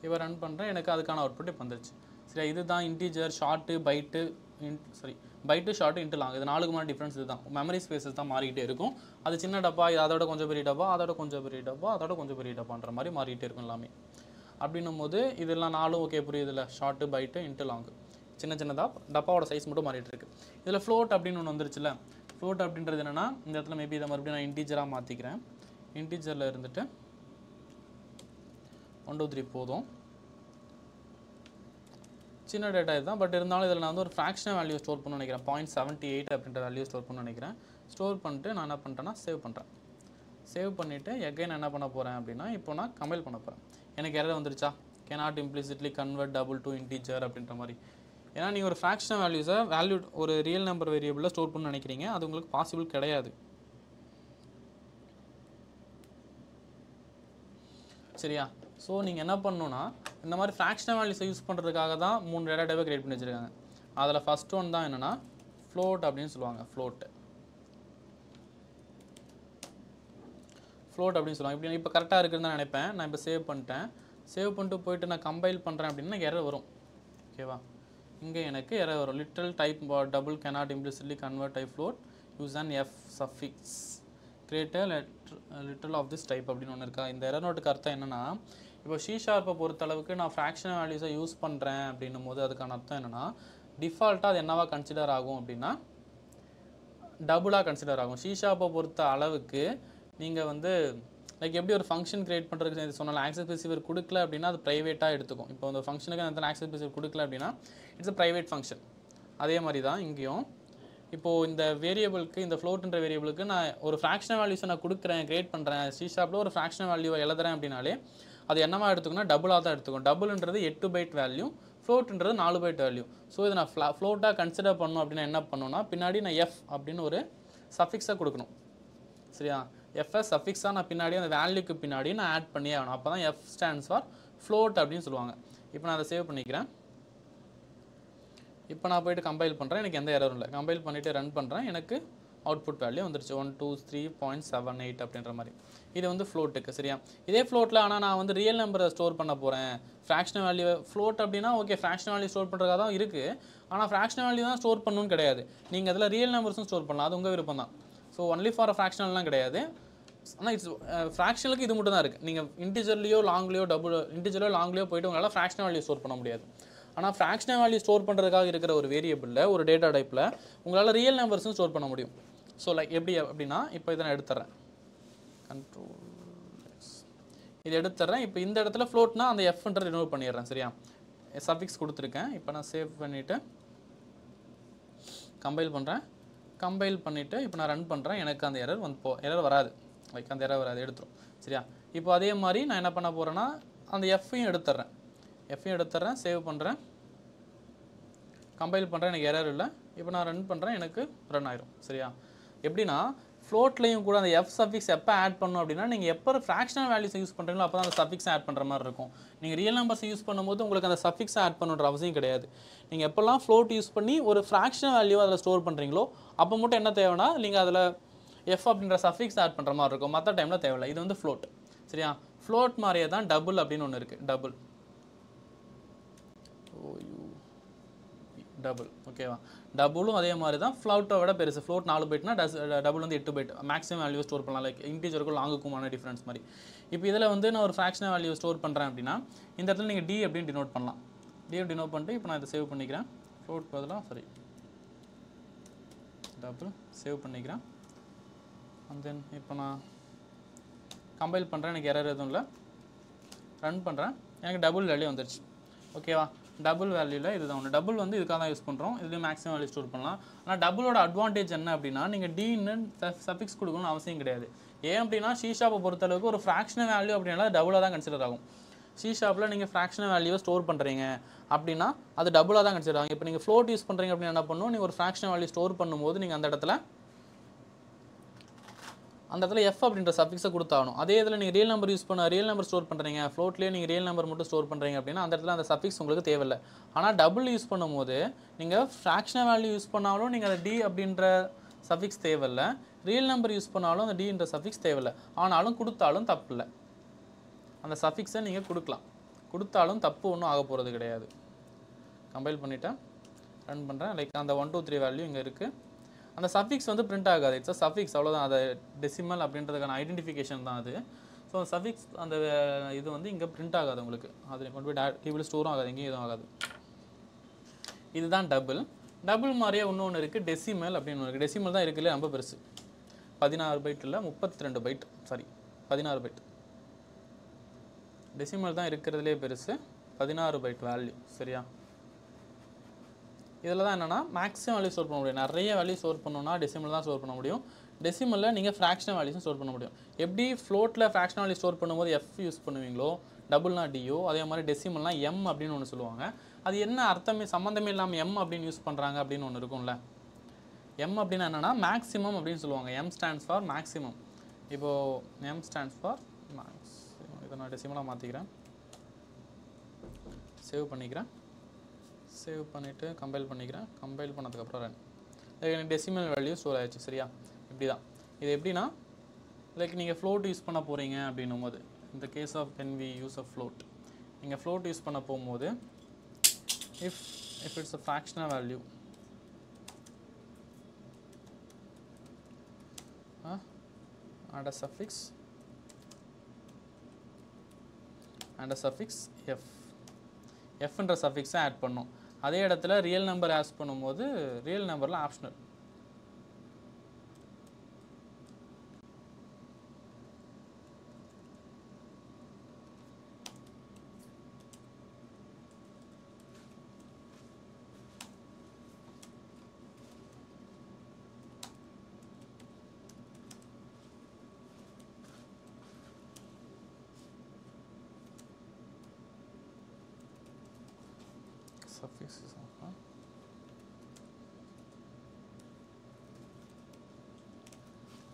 இப்போ ரன் பண்ணுறேன். எனக்கு அதுக்கான அவுட்புட் இப்போ வந்துருச்சு. சரியா? இதுதான் integer, short, byte, byte, short, int long. இது 4க்குமான டிஃப்ரென்ஸ் இதுதான். மெமரி ஸ்பேஸஸ் தான் மாறிக்கிட்டே இருக்கும். அது சின்ன டப்பா, அதோட கொஞ்சம் பெரிய டப்பா, அதோட கொஞ்சம் பெரிய டப்பா, அதோட கொஞ்சம் பெரிய டப்பான்ற மாதிரி மாறிக்கிட்டே இருக்கும் எல்லாமே. அப்படின்னும் போது இதெல்லாம் 4 ஓகே புரியுதுல்ல. Short, byte, int long. சின்ன சின்னதாக டப்பாவோட சைஸ் மட்டும் மாறிட்டு இருக்கு. இதில் ஃப்ளோட் அப்படின்னு ஒன்று வந்துருச்சுல. ஃப்ளோட் அப்படின்றது என்னென்னா, இந்த இடத்துல மேபி இதை மறுபடியும் நான் இன்டீஜராக மாற்றிக்கிறேன். இன்டீஜரில் இருந்துட்டு 1 2 3 போதும். சின்ன டேட்டா இதுதான். பட் இருந்தாலும் இதில் நான் வந்து ஒரு ஃப்ராக்ஷனல் வேல்யூ ஸ்டோர் பண்ண நினைக்கிறேன். 0.78 அப்படின்ற வேல்யூ ஸ்டோர் பண்ண நினைக்கிறேன். ஸ்டோர் பண்ணிட்டு நான் என்ன பண்ணிட்டேன்னா சேவ் பண்ணுறேன். சேவ் பண்ணிவிட்டு எகைன் என்ன பண்ண போகிறேன் அப்படின்னா இப்போ நான் கம்பைல் பண்ண போகிறேன். எனக்கு எரர் வந்துருச்சா, cannot implicitly convert double to integer அப்படின்ற மாதிரி. ஏன்னா நீங்கள் ஒரு ஃப்ராக்ஷனல் வேல்யூஸை ஒரு ரியல் நம்பர் வேரியபிளில் ஸ்டோர் பண்ண நினைக்கிறீங்க, அது உங்களுக்கு பாசிபிள் கிடையாது. சரியா? ஸோ நீங்கள் என்ன பண்ணணுன்னா இந்த மாதிரி ஃப்ராக்ஷனல் வேல்யூஸை யூஸ் பண்ணுறதுக்காக தான் 3 டேட்டா டைப்பை கிரியேட் பண்ணி வச்சுருக்காங்க. அதில் ஃபஸ்ட் ஒன் தான் என்னென்னா ஃப்ளோட் அப்படின்னு சொல்லுவாங்க. ஃப்ளோட் அப்படின்னு சொல்லுவாங்க. இப்படி இப்போ கரெக்டாக இருக்குதுன்னு தான் நினைப்பேன். நான் இப்போ சேவ் பண்ணிட்டேன். சேவ் பண்ணிட்டு போயிட்டு நான் கம்பைல் பண்ணுறேன் அப்படின்னா எனக்கு எரர் வரும். ஓகேவா? இங்கே எனக்கு எரர் வரும். Little type double cannot implicitly convert type float use an f suffix create a literal of this type அப்படின்னு ஒன்று இருக்கா. இந்த எரர் நோட்டுக்கு அர்த்தம் என்னென்னா, இப்போ C# பொறுத்தளவுக்கு நான் ஃப்ராக்ஷனல் வேல்யூஸை யூஸ் பண்ணுறேன் அப்படின்னும் போது அதுக்கான அர்த்தம் என்னென்னா, டிஃபால்ட்டாக அது என்னவா கன்சிடர் ஆகும் அப்படின்னா டபுளாக கன்சிடர் ஆகும். C# பொறுத்த அளவுக்கு நீங்கள் வந்து லைக் எப்படி ஒரு ஃபங்க்ஷன் கிரியேட் பண்ணுறதுக்கு சொன்னாலும் ஆக்சஸ் ஸ்பெசிஃபையர் கொடுக்கல அப்படின்னா அது ப்ரைவேட்டாக எடுத்துக்கும். இப்போ அந்த ஃபங்க்ஷனுக்கு அந்த ஆக்சஸ் ஸ்பெசிஃபையர் கொடுக்கல அப்படின்னா இட்ஸ் அ ப்ரைவேட் ஃபங்க்ஷன். அதே மாதிரி தான் இங்கேயும் இப்போது இந்த வேரியபிளுக்கு, இந்த ஃப்ளோட்ன்ற வேரியபிளுக்கு நான் ஒரு ஃப்ராக்ஷனல் வேல்யூஸை நான் கொடுக்குறேன், கிரியேட் பண்ணுறேன். C# ஒரு ஃப்ராக்ஷனல் வேல்யூவை எழுதுறேன் அப்படின்னாலே அது என்னவா எடுத்துக்கணும்னா டபுளாக தான் எடுத்துக்கும். டபுள்ன்றது 8 பைட் வேல்யூ, ஃப்ளோட்ன்றது 4 பைட் வேல்யூ. ஸோ இதை நான் ஃப்ளோட்டாக கன்சிடர் பண்ணணும் அப்படின்னா என்ன பண்ணணும்னா பின்னாடி நான் f அப்படின்னு ஒரு சஃபிக்ஸை கொடுக்கணும். சரியா? fs சஃபிக்ஸாக நான் பின்னாடி அந்த வேல்யூக்கு பின்னாடி நான் ஆட் பண்ணியே ஆகணும். அப்போ தான் f ஸ்டாண்ட்ஸ் ஃபார் ஃப்ளோட் அப்படின்னு சொல்லுவாங்க. இப்போ நான் அதை சேவ் பண்ணிக்கிறேன். இப்போ நான் போய்ட்டு கம்பைல் பண்ணுறேன். எனக்கு எந்த எரரும் இல்லை. கம்பைல் பண்ணிவிட்டு ரன் பண்ணுறேன். எனக்கு அவுட்புட் வேல்யூ வந்துருச்சு 123.78 அப்படின்ற மாதிரி. இது வந்து ஃப்ளோட்டுக்கு. சரியா? இதே ஃப்ளோட்டில் ஆனால் நான் வந்து ரியல் நம்பரை ஸ்டோர் பண்ண போகிறேன். ஃப்ராக்ஷனல் வேல்யூ ஃப்ளோட் அப்படின்னா ஓகே ஃப்ராக்ஷனல் வேல்யூ ஸ்டோர் பண்ணுறதா தான் இருக்குது. ஆனால் ஃப்ராக்ஷனல் வேல்யூ தான் ஸ்டோர் பண்ணணும்னு கிடையாது. நீங்கள் அதில் ரியல் நம்பர்ஸும் ஸ்டோர் பண்ணலாம். அது உங்கள் விருப்பம் தான். ஸோ ஒன்லி ஃபார் ஃப்ராக்ஷனல்லாம் கிடையாது. ஆனால் இட்ஸ் ஃப்ராக்ஷனலுக்கு இது மட்டும் தான் இருக்குது. நீங்கள் இன்டிஜர்லையோ லாங்லையோ லாங்லையோ போய்ட்டு உங்களால் ஃப்ராக்ஷனல் வேல்யூ ஸ்டோர் பண்ண முடியாது. ஆனால் ஃப்ராக்ஷனல் வேல்யூ ஸ்டோர் பண்ணுறதுக்காக இருக்கிற ஒரு வேரியபிளில் ஒரு டேட்டா டைப்பில் உங்களால் ரியல் நம்பர்ஸும் ஸ்டோர் பண்ண முடியும். ஸோ லைக் எப்படி அப்படின்னா இப்போ இதை நான் எடுத்துறேன். கண்ட்ரோல் இது எடுத்துறேன். இப்போ இந்த இடத்துல ஃப்ளோட்னா அந்த எஃப்ன்ற ரிமூவ் பண்ணிடுறேன். சரியா? சஃபிக்ஸ் கொடுத்துருக்கேன். இப்போ நான் சேவ் பண்ணிவிட்டு கம்பைல் பண்ணுறேன். கம்பைல் பண்ணிவிட்டு இப்போ நான் ரன் பண்ணுறேன். எனக்கு அந்த எரர் வராது. லைக் அந்த எரர் வராது, எடுத்துரும். சரியா? இப்போ அதே மாதிரி நான் என்ன பண்ண போகிறேன்னா அந்த எஃப்பையும் எடுத்துறேன். சேவ் பண்ணுறேன். கம்பைல் பண்ணுறேன். எனக்கு எரர் இல்லை. இப்போ நான் ரன் பண்ணுறேன். எனக்கு ரன் ஆயிரும். சரியா? எப்படின்னா ஃப்ளோட்லையும் கூட அந்த எஃப் சஃபிக்ஸ் எப்போ ஆட் பண்ணணும் அப்படின்னா நீங்கள் எப்போ ஃப்ராக்ஷனல் வேல்யூஸ் யூஸ் பண்ணுறீங்களோ அப்போ தான் அந்த சஃபிக்ஸ் ஆட் பண்ணுற மாதிரி இருக்கும். நீங்கள் ரியல் நம்பர்ஸ் யூஸ் பண்ணும்போது உங்களுக்கு அந்த சஃபிக்ஸ் ஆட் பண்ணுற அவசியம் கிடையாது. நீங்கள் எப்போல்லாம் ஃப்ளோட் யூஸ் பண்ணி ஒரு ஃப்ராக்ஷனல் வேல்யூ அதில் ஸ்டோர் பண்ணுறீங்களோ அப்போ மட்டும் என்ன தேவைன்னா நீங்கள் அதில் எஃப் அப்படின்ற சஃபிக்ஸ் ஆட் பண்ணுற மாதிரி இருக்கும். மற்ற டைமில் தேவையில்லை. இது வந்து ஃப்ளோட். சரியா? ஃப்ளோட் மாதிரியே தான் டபுள் அப்படின்னு ஒன்று இருக்குது. Double double. ஓகேவா? டபுளும் அதே மாதிரி தான் ஃப்ளோட்டை விட பெருசு. ஃப்ளோட் 4 பைட்னா டபுள் வந்து 8 பைட் மேக்ஸிமம் வேல்யூ ஸ்டோர் பண்ணலாம். லைக் இன்டீஜருக்கும் லாங்குக்குமான டிஃப்ரென்ஸ் மாதிரி. இப்போ இதில் வந்து நான் ஒரு ஃப்ராக்ஷனல் வேல்யூ ஸ்டோர் பண்ணுறேன் அப்படின்னா இந்த இடத்துல நீங்கள் டி அப்படின்னு டினோட் பண்ணலாம். டி அப்படி டினோட் பண்ணிட்டு இப்போ நான் இதை சேவ் பண்ணிக்கிறேன். ஃப்ளோட் பதிலாக சாரி டபுள் சேவ் பண்ணிக்கிறேன். அண்ட் தென் இப்போ நான் கம்பைல் பண்ணுறேன். எனக்கு எரர் எதுவும் இல்லை. ரன் பண்ணுறேன். எனக்கு டபுள் வேல்யூ வந்துருச்சு. ஓகேவா? டபுள் வேல்யூவில் இதுதான் ஒன்று. டபுள் வந்து இதுக்காக தான் யூஸ் பண்ணுறோம். இதுலேயும் மேக்ஸிமம் வேல்யூ ஸ்டோர் பண்ணலாம். ஆனால் டபுளோட அட்வான்டேஜ் என்ன அப்படின்னா நீங்கள் டின்னு சஃபிக்ஸ் கொடுக்கணும்னு அவசியம் கிடையாது. ஏன் அப்படின்னா ஷீஷாப்பை பொறுத்தளவுக்கு ஒரு ஃப்ராக்ஷனல் வேல்யூ அப்படின்னா டபுளாக தான் கன்சிடர் ஆகும். ஷீஷாப்பில் நீங்கள் ஃப்ராக்ஷனல் வேல்யூவை ஸ்டோர் பண்ணுறீங்க அப்படின்னா அது டபுளாக தான் கன்சிடர் ஆகும். இப்போ நீங்கள் ஃப்ளோட் யூஸ் பண்ணுறீங்க அப்படின்னு என்ன பண்ணணும், நீங்கள் ஒரு ஃப்ராக்ஷனல் வேல்யூ ஸ்டோர் பண்ணும்போது நீங்கள் அந்த இடத்துல எஃப் அப்படின்ற சஃபிக்ஸை கொடுத்தாகணும். அதே இதில் நீங்கள் ரியல் நம்பர் ஸ்டோர் பண்ணுறீங்க, ஃப்ளோட்லேயே நீங்கள் ரியல் நம்பர் மட்டும் ஸ்டோர் பண்ணுறீங்க அப்படின்னா அந்த இடத்துல அந்த சஃபிக்ஸ் உங்களுக்கு தேவையில்லை. ஆனால் டபுள் யூஸ் பண்ணும்போது நீங்கள் ஃப்ராக்ஷனல் வேல்யூ யூஸ் பண்ணாலும் நீங்கள் அந்த டி அப்படின்ற சஃபிக்ஸ் தேவையில்லை, ரியல் நம்பர் யூஸ் பண்ணாலும் அந்த டின்ற சஃபிக்ஸ் தேவையில்லை. ஆனாலும் கொடுத்தாலும் தப்பு இல்லை. அந்த சஃபிக்ஸை நீங்கள் கொடுத்தாலும் தப்பு ஒன்றும் ஆக போகிறது கிடையாது. கம்பைல் பண்ணிவிட்டேன், ரன் பண்ணுறேன். லைக் அந்த 1 2 3 வேல்யூ இங்கே இருக்குது. அந்த சஃபிக்ஸ் வந்து பிரிண்ட் ஆகாது. இட்ஸ் சஃபிக்ஸ், அவ்வளோதான். அது டெசிமல் அப்படின்றதுக்கான ஐடென்டிஃபிகேஷன் தான் அது. ஸோ சஃபிக்ஸ் அந்த இது வந்து இங்கே பிரிண்ட் ஆகாது உங்களுக்கு. அது கொண்டு போய் டேபிள் ஸ்டோரும் ஆகாது, எங்கேயும் எதுவும் ஆகாது. இதுதான் டபுள் மாதிரியே இன்னொன்று இருக்குது, டெசிமல் அப்படின்னு ஒன்று இருக்குது. டெசிமல் தான் இருக்குல்ல ரொம்ப பெருசு. 16 பைட் இல்லை 32 பைட், சாரி 16 பைட். டெசிமல் தான் இருக்கிறதுலே பெருசு, 16 பைட் வேல்யூ. சரியா? இதில் தான் என்னென்னா மேக்ஸிமம் வேல்யூ ஸ்டோர் பண்ண முடியும். நிறைய வேல்யூ ஸ்டோர் பண்ணணும்னா டெசிமல் தான் ஸ்டோர் பண்ண முடியும். டெசிமலில் நீங்கள் ஃப்ராக்ஷனல் வேல்யூஸும் ஸ்டோர் பண்ண முடியும். எப்படி ஃப்ளோட்டில் ஃப்ராக்ஷனல் வேல்யூ ஸ்டோர் பண்ணும்போது எஃப் யூஸ் பண்ணுவீங்களோ, டபுள்னா டியோ, அதே மாதிரி டெசிமல்னால் எம் அப்படின்னு ஒன்று சொல்லுவாங்க. அது என்ன அர்த்தமே சம்மந்தமே இல்லாமல் எம் அப்படின்னு யூஸ் பண்ணுறாங்க அப்படின்னு ஒன்று இருக்கும்ல. எம் அப்படின்னா என்னென்னா மேக்ஸிமம் அப்படின்னு சொல்லுவாங்க. M stands for maximum. இப்போது எம் ஸ்டாண்ட்ஸ் ஃபார் மேக்ஸிமம். இதை நான் டெசிமலாக மாற்றிக்கிறேன், சேவ் பண்ணிக்கிறேன். சேவ் பண்ணிவிட்டு கம்பைல் பண்ணிக்கிறேன். கம்பைல் பண்ணதுக்கப்புறம் ரன். எனக்கு டெசிமல் வேல்யூ ஸ்டோர் ஆயிடுச்சு. சரியா? இப்படி தான் இது. எப்படின்னா லைக் நீங்கள் ஃப்ளோட் யூஸ் பண்ண போகிறீங்க அப்படின்னும் போது, இந்த case of when we use a float, நீங்கள் ஃப்ளோட் யூஸ் பண்ண போகும்போது if it's a fractional value add a suffix f என்ற சஃபிக்ஸை ஆட் பண்ணோம். அதே இடத்துல ரியல் நம்பர் ஆட் பண்ணும்போது ரியல் நம்பரில் ஆப்ஷனல்.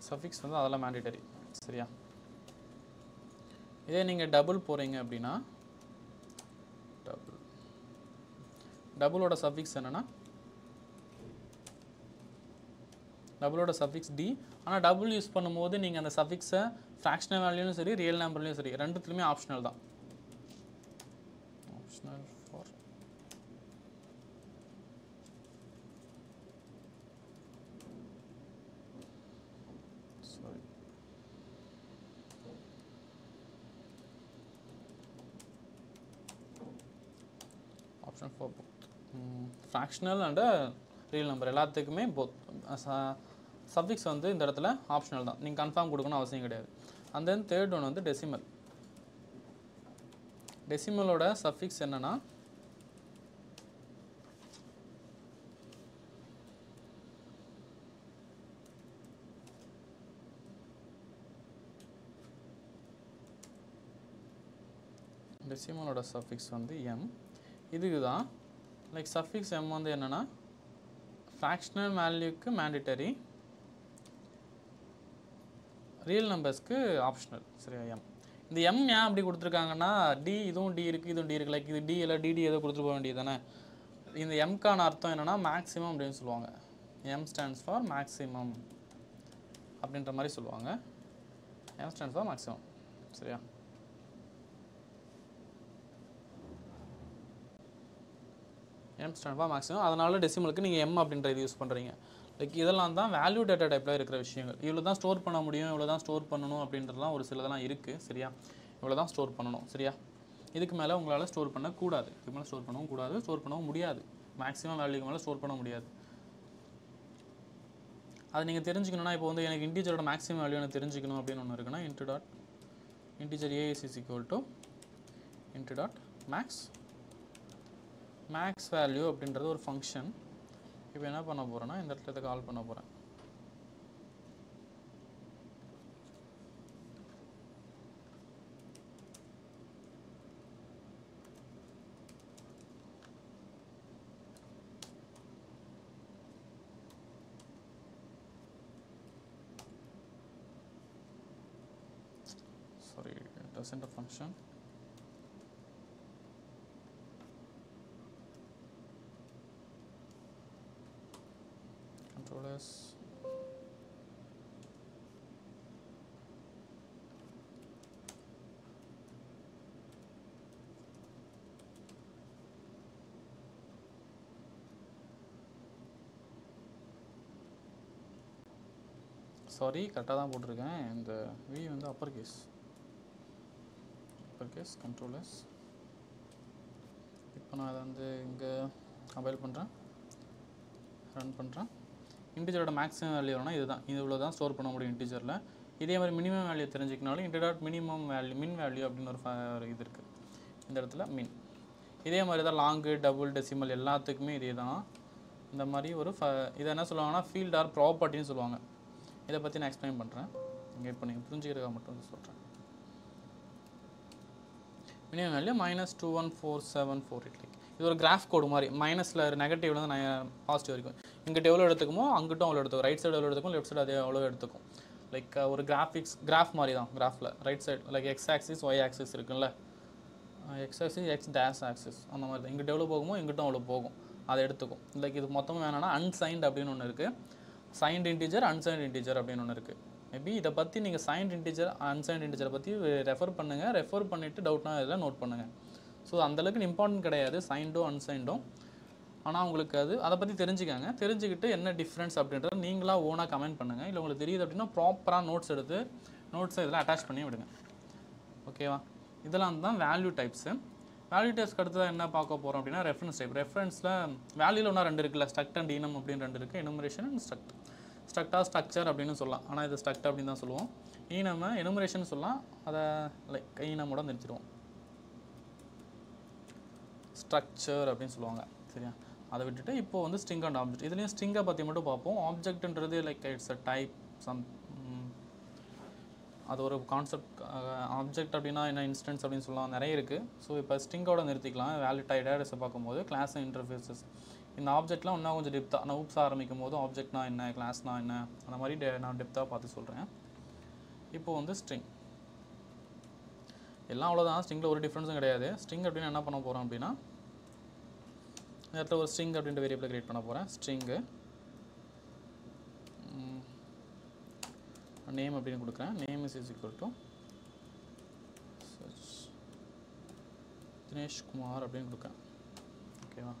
சஃபிக்ஸ் வந்து அதெல்லாம் மேண்டிட்டரி. சரியா? இதே நீங்கள் டபுள் போகிறீங்க அப்படின்னா டபுளோட சஃபிக்ஸ் என்னென்னா டபுளோட சஃபிக்ஸ் டி. ஆனால் டபுள் யூஸ் பண்ணும்போது நீங்கள் அந்த சஃபிக்ஸை ஃப்ராக்ஷனல் வேல்யூலும் சரி ரியல் நம்பர்லையும் சரி ரெண்டுத்துலையுமே ஆப்ஷனல் தான். Optional for option for both fractional and real number எல்லாத்துக்குமே போத். சஃபிக்ஸ் வந்து இந்த இடத்துல ஆப்ஷனல் தான், நீங்கள் கன்ஃபார்ம் கொடுக்கணும் அவசியம் கிடையாது. அண்ட் தென் தேர்ட் ஒன் வந்து டெசிமல். டெசிமலோட சஃபிக்ஸ் என்னன்னா டெசிமலோட சஃபிக்ஸ் வந்து எம். இதுக்கு தான் லைக் சஃபிக்ஸ் எம் வந்து என்னென்னா ஃப்ராக்ஷனல் வேல்யூக்கு மேண்டிட்டரி, ரியல் நம்பர்ஸ்க்கு ஆப்ஷனல். சரியா? எம். இந்த எம் ஏன் அப்படி கொடுத்துருக்காங்கன்னா டி இதுவும் டி இருக்குது இதுவும் டி இருக்குது, லைக் இது டி இல்லை டிடி ஏதோ கொடுத்துட்டு போக வேண்டியது தானே. இந்த எம்கான அர்த்தம் என்னென்னா மேக்ஸிமம் அப்படின்னு சொல்லுவாங்க. எம் ஸ்டாண்ட்ஸ் ஃபார் மேக்ஸிமம் அப்படின்ற மாதிரி சொல்லுவாங்க. M stands for maximum. சரியா? m standard form maximum. அதனால டெசிமலுக்கு நீங்கள் m அப்படின்றது யூஸ் பண்ணுறீங்க. லைக் இதெல்லாம் தான் வேல்யூ டேட்டா டைப்பில் இருக்கிற விஷயங்கள். இவ்வளோ தான் ஸ்டோர் பண்ண முடியும், இவ்வளோ தான் ஸ்டோர் பண்ணணும் அப்படின்றதுலாம் ஒரு சிலதெல்லாம் இருக்குது. சரியா, இவ்வளோ தான் ஸ்டோர் பண்ணணும். சரியா, இதுக்கு மேலே உங்களால் ஸ்டோர் பண்ணக்கூடாது. இதுக்கு மேலே ஸ்டோர் பண்ணவும் கூடாது, ஸ்டோர் பண்ணவும் முடியாது. மேக்ஸிமம் வேல்யூக்கு மேலே ஸ்டோர் பண்ண முடியாது. அது நீங்கள் தெரிஞ்சுக்கணும்னா, இப்போ வந்து எனக்கு இன்டீஜரோட மேக்ஸிமம் வேல்யூ எனக்கு தெரிஞ்சுக்கணும் அப்படின்னு ஒன்று இருக்குன்னா, integer a is equal to into dot max value அப்படின்றது ஒரு ஃபங்க்ஷன். இப்போ என்ன பண்ண போகிறேன்னா, இந்த இடத்துல இதை கால் பண்ண போகிறேன். Sorry, it doesn't a function. Controllers sorry கரெக்டாக தான் போட்டிருக்கேன். இந்த v வந்து அப்பர் கேஸ் கண்ட்ரோலர்ஸ். இப்போ நான் அதை வந்து இங்கே கம்பைல் பண்ணுறேன், ரன் பண்ணுறேன். இன்டிஜரோட மேக்ஸிமம் வேல்யூ வேணும்னா இதுதான், இவ்வளோ தான் ஸ்டோர் பண்ண முடியும் இன்டிஜரில். இதே மாதிரி மினிமம் வேல்யூ தெரிஞ்சுக்கினாலும் இன்டர்டாட் மினிமம் வேல்யூ மின் வேல்யூ அப்படின்னு ஒரு இது இருக்குது இந்த இடத்துல மின். இதே மாதிரி தான் லாங்கு டபுள் டெசிமல் எல்லாத்துக்குமே இதே தான். இந்த மாதிரி ஒரு இதை என்ன சொல்லுவாங்கன்னா ஃபீல்ட் ஆர் ப்ராப்பர்ட்டின்னு சொல்லுவாங்க. இதை பற்றி நான் எக்ஸ்பிளைன் பண்ணுறேன். இங்கே இப்போ நீங்கள் புரிஞ்சுக்கிறதுக்காக மட்டும் சொல்கிறேன். Minimum value -21478. இது ஒரு கிராஃப் கோடு மாதிரி. மைனஸில் நெகட்டிவ்ல வந்து பாசிட்டிவ் வரைக்கும் இங்கிட்ட எவ்வளோ எடுத்துக்குமோ அங்கிட்டும் அவ்வளோ எடுத்துக்கும். ரைட் சைடு எவ்வளோ எடுத்துக்கும், லெஃப்ட் சைடு அதே அவ்வளோ எடுத்துக்கும். லைக் ஒரு கிராஃப் மாதிரி தான். கிராஃபில் right side like x axis y axis இருக்குல்ல, x axis x dash axis அந்த மாதிரி தான். இங்கிட்ட எவ்வளோ போகுமோ இங்கிட்டும் அவ்வளோ போகும், அதை எடுத்துக்கும். லைக் இது மொத்தமாக வேணான்னா அன்சைன்ட் அப்படின்னு ஒன்று இருக்குது, சைன்ட் இன்டிஜர் அன்சைன்ட் இன்டிஜர் அப்படின்னு ஒன்று இருக்குது. மேபி இதை பற்றி நீங்கள் சைன்ட் இன்டிஜர் அன்சைன்ட் இன்டிஜரை பற்றி ரெஃபர் பண்ணுங்கள். ரெஃபர் பண்ணிவிட்டு டவுட்னா இதில் நோட் பண்ணுங்கள். ஸோ அந்தளவுக்கு இம்பார்ட்டன்ட் கிடையாது சைன்டும் அன்சைன்டும். ஆனால் உங்களுக்கு அதை பற்றி தெரிஞ்சுக்காங்க. தெரிஞ்சுக்கிட்டு என்ன டிஃப்ரென்ஸ் அப்படின்றத நீங்களாக ஓனாக கமெண்ட் பண்ணுங்கள். இல்லை உங்களுக்கு தெரியுது அப்படின்னா ப்ராப்பராக நோட்ஸ் எடுத்து நோட்ஸை இதில் அட்டாச் பண்ணி விடுங்க. ஓகேவா, இதெல்லாம் தான் வேல்யூ டைப்ஸு. வேல்யூ டைப்ஸ்க்கு அடுத்ததாக என்ன பார்க்க போகிறோம் அப்படின்னா ரெஃபரன்ஸ் டைப். ரெஃபரன்ஸில் வேல்யூவில் ஒன்றா ரெண்டு இருக்குல்ல, ஸ்ட்ரக்ட் அண்ட் இனம் அப்படின்னு ரெண்டு இருக்குது. Enumeration and struct. ஸ்ட்ரக்டாக ஸ்ட்ரக்சர் அப்படின்னு சொல்லலாம், ஆனால் இது ஸ்ட்ரக்ட் அப்படின்னு தான் சொல்லுவோம். ஈனமை எனுமரேஷன் சொல்லலாம், அதை லைக் ஈனமோட நிறுத்திடுவோம். ஸ்ட்ரக்சர் அப்படின்னு சொல்லுவாங்க. சரியா, அதை விட்டுட்டு இப்போ வந்து ஸ்ட்ரிங் அண்ட் ஆப்ஜெக்ட். இதுலேயும் ஸ்ட்ரிங்கை பற்றி மட்டும் பார்ப்போம். ஆப்ஜெக்ட்ன்றது லைக் இட்ஸ் அ டைப் அது ஒரு கான்செப்ட். ஆப்ஜெக்ட் அப்படின்னா என்ன, இன்ஸ்டன்ஸ் அப்படின்னு சொல்லலாம், நிறைய இருக்குது. ஸோ இப்போ ஸ்ட்ரிங்கோட நிறுத்திக்கலாம். வேல்யூ டேட்டாஸை பார்க்கும்போது கிளாஸ் இன்டர்ஃபேஸஸ் இந்த ஆப்ஜெக்ட்லாம் இன்னும் கொஞ்சம் டெப்த்தாக நான் ஊப்ஸ் ஆரம்பிக்கும் போது ஆப்ஜெக்ட்னா என்ன, கிளாஸ்னா என்ன, அந்த மாதிரி நான் டெப்த்தாக பார்த்து சொல்கிறேன். இப்போ வந்து ஸ்ட்ரிங் எல்லாம் அவ்வளோதான். ஸ்ட்ரிங்கில் ஒரு டிஃப்ரென்ஸும் கிடையாது. ஸ்ட்ரிங் அப்படின்னு என்ன பண்ண போகிறோம் அப்படின்னா இந்த இடத்துல ஒரு ஸ்ட்ரிங் அப்படின்ற வேரியபிளை கிரியேட் பண்ண போகிறேன். ஸ்ட்ரிங்கு நேம் அப்படின்னு கொடுக்குறேன். Name is equal to Dinesh Kumar அப்படின்னு கொடுக்குறேன். ஓகேவா,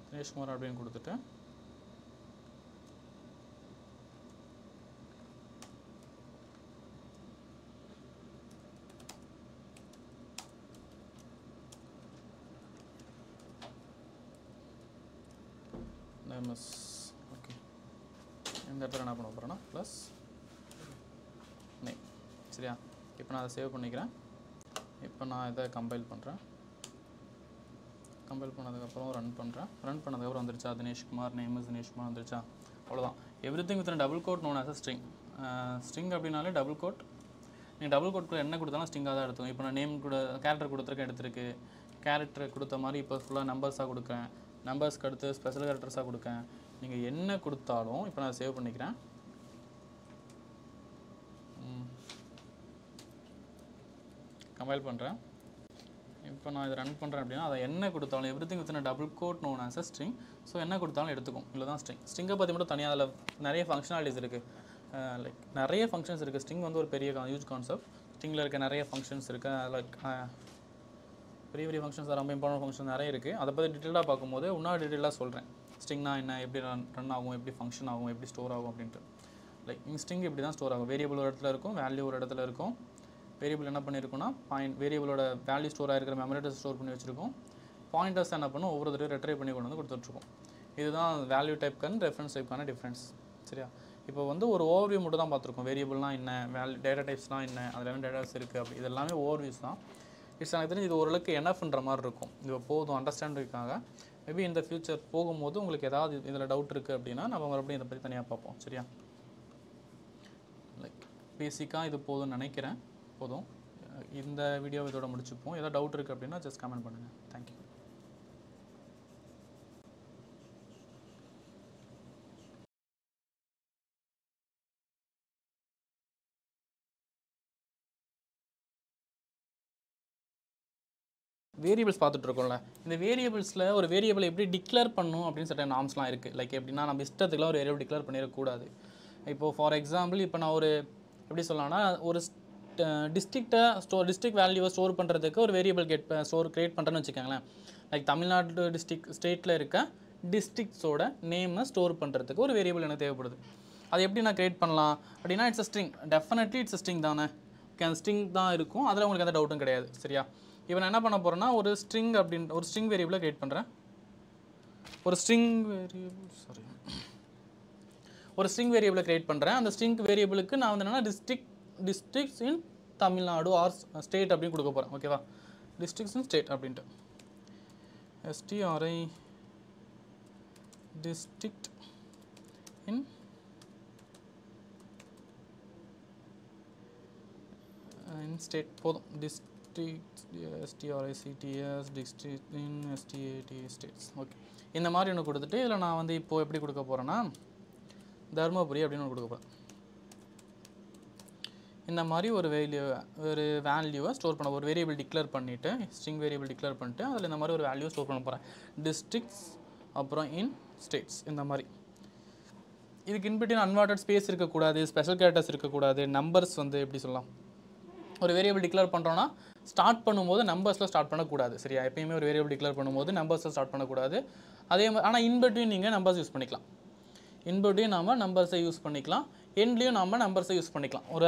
தினேஷ் குமார் அப்படின்னு கொடுத்துட்டு நேம் இஸ் ஓகே. இந்த இடத்துல என்ன பண்ண போகிறேன்னா ப்ளஸ் நேம். சரியா, இப்போ நான் அதை சேவ் பண்ணிக்கிறேன். இப்போ நான் இதை கம்பைல் பண்ணுறேன். கம்பைல் பண்ணதுக்கப்புறம் ரன் பண்ணுறேன். ரன் பண்ணதுக்கப்புறம் வந்துருச்சா தினேஷ்குமார், நேம் இஸ் தினேஷ்குமார் வந்துருச்சா, அவ்வளோதான். Everything with double quote known as a string. String அப்படின்னாலே டபுள் கோட். நீங்கள் டபுள் கோட்குள்ளே என்ன கொடுத்தாலும் ஸ்ட்ரிங்காக தான் எடுத்துக்கும். இப்போ நான் நேம் கூட கேரக்டர் கொடுத்துருக்கேன், எடுத்துருக்கு. கேரக்டர் கொடுத்த மாதிரி இப்போ ஃபுல்லாக நம்பர்ஸாக கொடுக்குறேன். நம்பர்ஸ்க்கு அடுத்து ஸ்பெஷல் கேரக்டர்ஸாக கொடுக்கேன். நீங்கள் என்ன கொடுத்தாலும் இப்போ நான் சேவ் பண்ணிக்கிறேன். கம்பைல் பண்ணுறேன். இப்போ நான் இதை ரன் பண்ணுறேன் அப்படின்னா அதை என்ன கொடுத்தாலும் everything with double quote known as a string. So என்ன கொடுத்தாலும் எடுத்துக்கும். இல்லை தான் ஸ்ட்ரிங். ஸ்ட்ரிங்கை பற்றி மட்டும் தனியாக அதில் நிறைய ஃபங்க்ஷனாலிட்டிஸ் இருக்குது. லைக் நிறைய ஃபங்க்ஷன்ஸ் இருக்குது. ஸ்ட்ரிங் வந்து ஒரு பெரிய யூஸ் கான்செப்ட். ஸ்ட்ரிங்கில் இருக்க நிறைய ஃபங்க்ஷன்ஸ் இருக்குது. லைக் பெரிய பெரிய ஃபங்க்ஷன்ஸ் ரொம்ப இம்பார்ட்டன்ட் ஃபங்க்ஷன் நிறைய இருக்குது. அதை பற்றி டீட்டெயிலாக பார்க்கும்போது இன்னும் டீட்டெயிலாக சொல்கிறேன். ஸ்ட்ரிங்னா என்ன, எப்படி ரன் ஆகும், எப்படி ஃபங்க்ஷன் ஆகும், எப்படி ஸ்டோர் ஆகும் அப்படின்ட்டு. லைக் ஸ்ட்ரிங் இப்படி தான் ஸ்டோர் ஆகும். வேரியபிள் ஒரு இடத்துல இருக்கும், வேல்யூ ஒரு இடத்துல இருக்கும். வேரியபிள் என்ன பண்ணியிருக்கோம்னா வேரியபிளோட வேல்யூ ஸ்டோர் ஆகிருக்கிற மெமரி ஸ்டோர் பண்ணி வச்சிருக்கோம். பாயிண்டர்ஸ் என்ன பண்ணும், ஒவ்வொரு தடவை ரெட்ரைவ் பண்ணி கொண்டு வந்து கொடுத்துட்ருக்கோம். இதுதான் வேல்யூ டைப்க்கான ரெஃபரன்ஸ் டைப்க்கான டிஃப்ரென்ஸ். சரியா? இப்போ வந்து ஒரு ஓவர்வியூ மட்டும் தான் பார்த்துருக்கோம். வேரியபிள்னா என்ன, டேட்டா டைப்ஸ்லாம் என்ன, அதில் என்ன டேட்டாஸ் இருக்குது அப்படி, இது எல்லாமே ஓவர்வியூஸ் தான். எனக்கு தெரிஞ்சு இது ஓரளவுக்கு எனஃப்ன்ற மாதிரி இருக்கும். இது போதும் அண்டர்ஸ்டாண்டிங்காக. மேபி இந்த ஃபியூச்சர் போகும்போது உங்களுக்கு ஏதாவது இதில் டவுட் இருக்குது அப்படின்னா நம்ம மறுபடியும் இதை பற்றி தனியாக பார்ப்போம். சரியா? லைக் பேசிக்காக இது போதும்னு நினைக்கிறேன். போதும். இந்த வீடியோ இதோட முடிச்சுப்போம். ஏதாவது டவுட் இருக்குது அப்படின்னா ஜஸ்ட் கமெண்ட் பண்ணுங்கள். தேங்க்யூ. வேரியபிள்ஸ் பார்த்துட்டு இருக்கோம்ல, இந்த வேரியபிள்ஸில் ஒரு வேரியபிளை எப்படி டிக்ளேர் பண்ணணும் அப்படின்னு சொல்லிட்டு நார்ம்ஸ்லாம் இருக்குது. லைக் எப்படின்னா நம்ம இஷ்டத்துக்குலாம் ஒரு வேரியபிள் டிக்ளேர் பண்ணிடக்கூடாது. இப்போது ஃபார் எக்ஸாம்பிள் இப்போ நான் ஒரு எப்படி சொல்லலாம்னா ஒரு டிஸ்ட்ரிக்ட் வேல்யூவை ஸ்டோர் பண்ணுறதுக்கு ஒரு வேரியபிள் க்ரியேட் பண்ணுறேன்னு வச்சுக்கோங்களேன். லைக் தமிழ்நாடு ஸ்டேட்டில் இருக்க டிஸ்ட்ரிக்ட்ஸோட நேமை ஸ்டோர் பண்ணுறதுக்கு ஒரு வேரியபிள் எனக்கு தேவைப்படுது. அது எப்படி நான் க்ரியேட் பண்ணலாம் அப்படின்னா it's a string. Definitely it's a string தானே. ஓகே, அந்த ஸ்ட்ரிங் தான் இருக்கும். அதில் உங்களுக்கு எந்த டவுட்டும் கிடையாது. சரியா? இப்போ நான் என்ன பண்ண போகிறேன்னா ஒரு ஸ்ட்ரிங் வேரியபிளை க்ரியேட் பண்ணுறேன். ஒரு ஸ்ட்ரிங் வேரியபிளை க்ரியேட் பண்ணுறேன். அந்த ஸ்ட்ரிங் வேரியபிளுக்கு நான் வந்து என்னென்னா டிஸ்ட்ரிக்ட்ஸ் இன் தமிழ்நாடு ஆர் ஸ்டேட் அப்படின்னு கொடுக்க போகிறேன். ஓகேவா? டிஸ்ட்ரிக்ட்ஸ் இன் ஸ்டேட் அப்படின்ட்டு STRI டிஸ்ட்ரிக்ட் இன் ஸ்டேட் போதும். STRICTS district in STAT states. Okay, இந்த மாதிரி ஒன்று கொடுத்துட்டு இதில் நான் வந்து இப்போது எப்படி கொடுக்க போகிறேன்னா தர்மபுரி அப்படின்னு ஒன்று கொடுக்க போகிறேன். இந்த மாதிரி ஒரு வேல்யூவை ஸ்டோர் பண்ண ஒரு வேரியபிள் டிக்ளேர் பண்ணிவிட்டு ஸ்ட்ரிங் வேரியபிள் டிக்ளேர் பண்ணிட்டு அதில் இந்த மாதிரி ஒரு வேல்யூ ஸ்டோர் பண்ண போகிறேன். டிஸ்ட்ரிக்ட்ஸ் அப்புறம் இன் ஸ்டேட்ஸ். இந்த மாதிரி இதுக்கு இன்பிட்வீன் அன்வான்டட் ஸ்பேஸ் இருக்கக்கூடாது, ஸ்பெஷல் கேரக்டர்ஸ் இருக்கக்கூடாது. நம்பர்ஸ் வந்து எப்படி சொல்லலாம், ஒரு வேரியபிள் டிக்ளேர் பண்ணுறோன்னா ஸ்டார்ட் பண்ணும்போது நம்பர்ஸில் ஸ்டார்ட் பண்ணக்கூடாது. சரியா? எப்பயுமே ஒரு வேரியபிள் டிக்ளேர் பண்ணும்போது நம்பர்ஸில் ஸ்டார்ட் பண்ணக்கூடாது. அதே மாதிரி ஆனால் இன்பிட்வீன் நீங்கள் நம்பர்ஸ் யூஸ் பண்ணிக்கலாம். இன்பிட்வீன் நாம் நம்பர்ஸை யூஸ் பண்ணிக்கலாம். எண்ட்லேயும் நாம் நம்பர்ஸை யூஸ் பண்ணிக்கலாம். ஒரு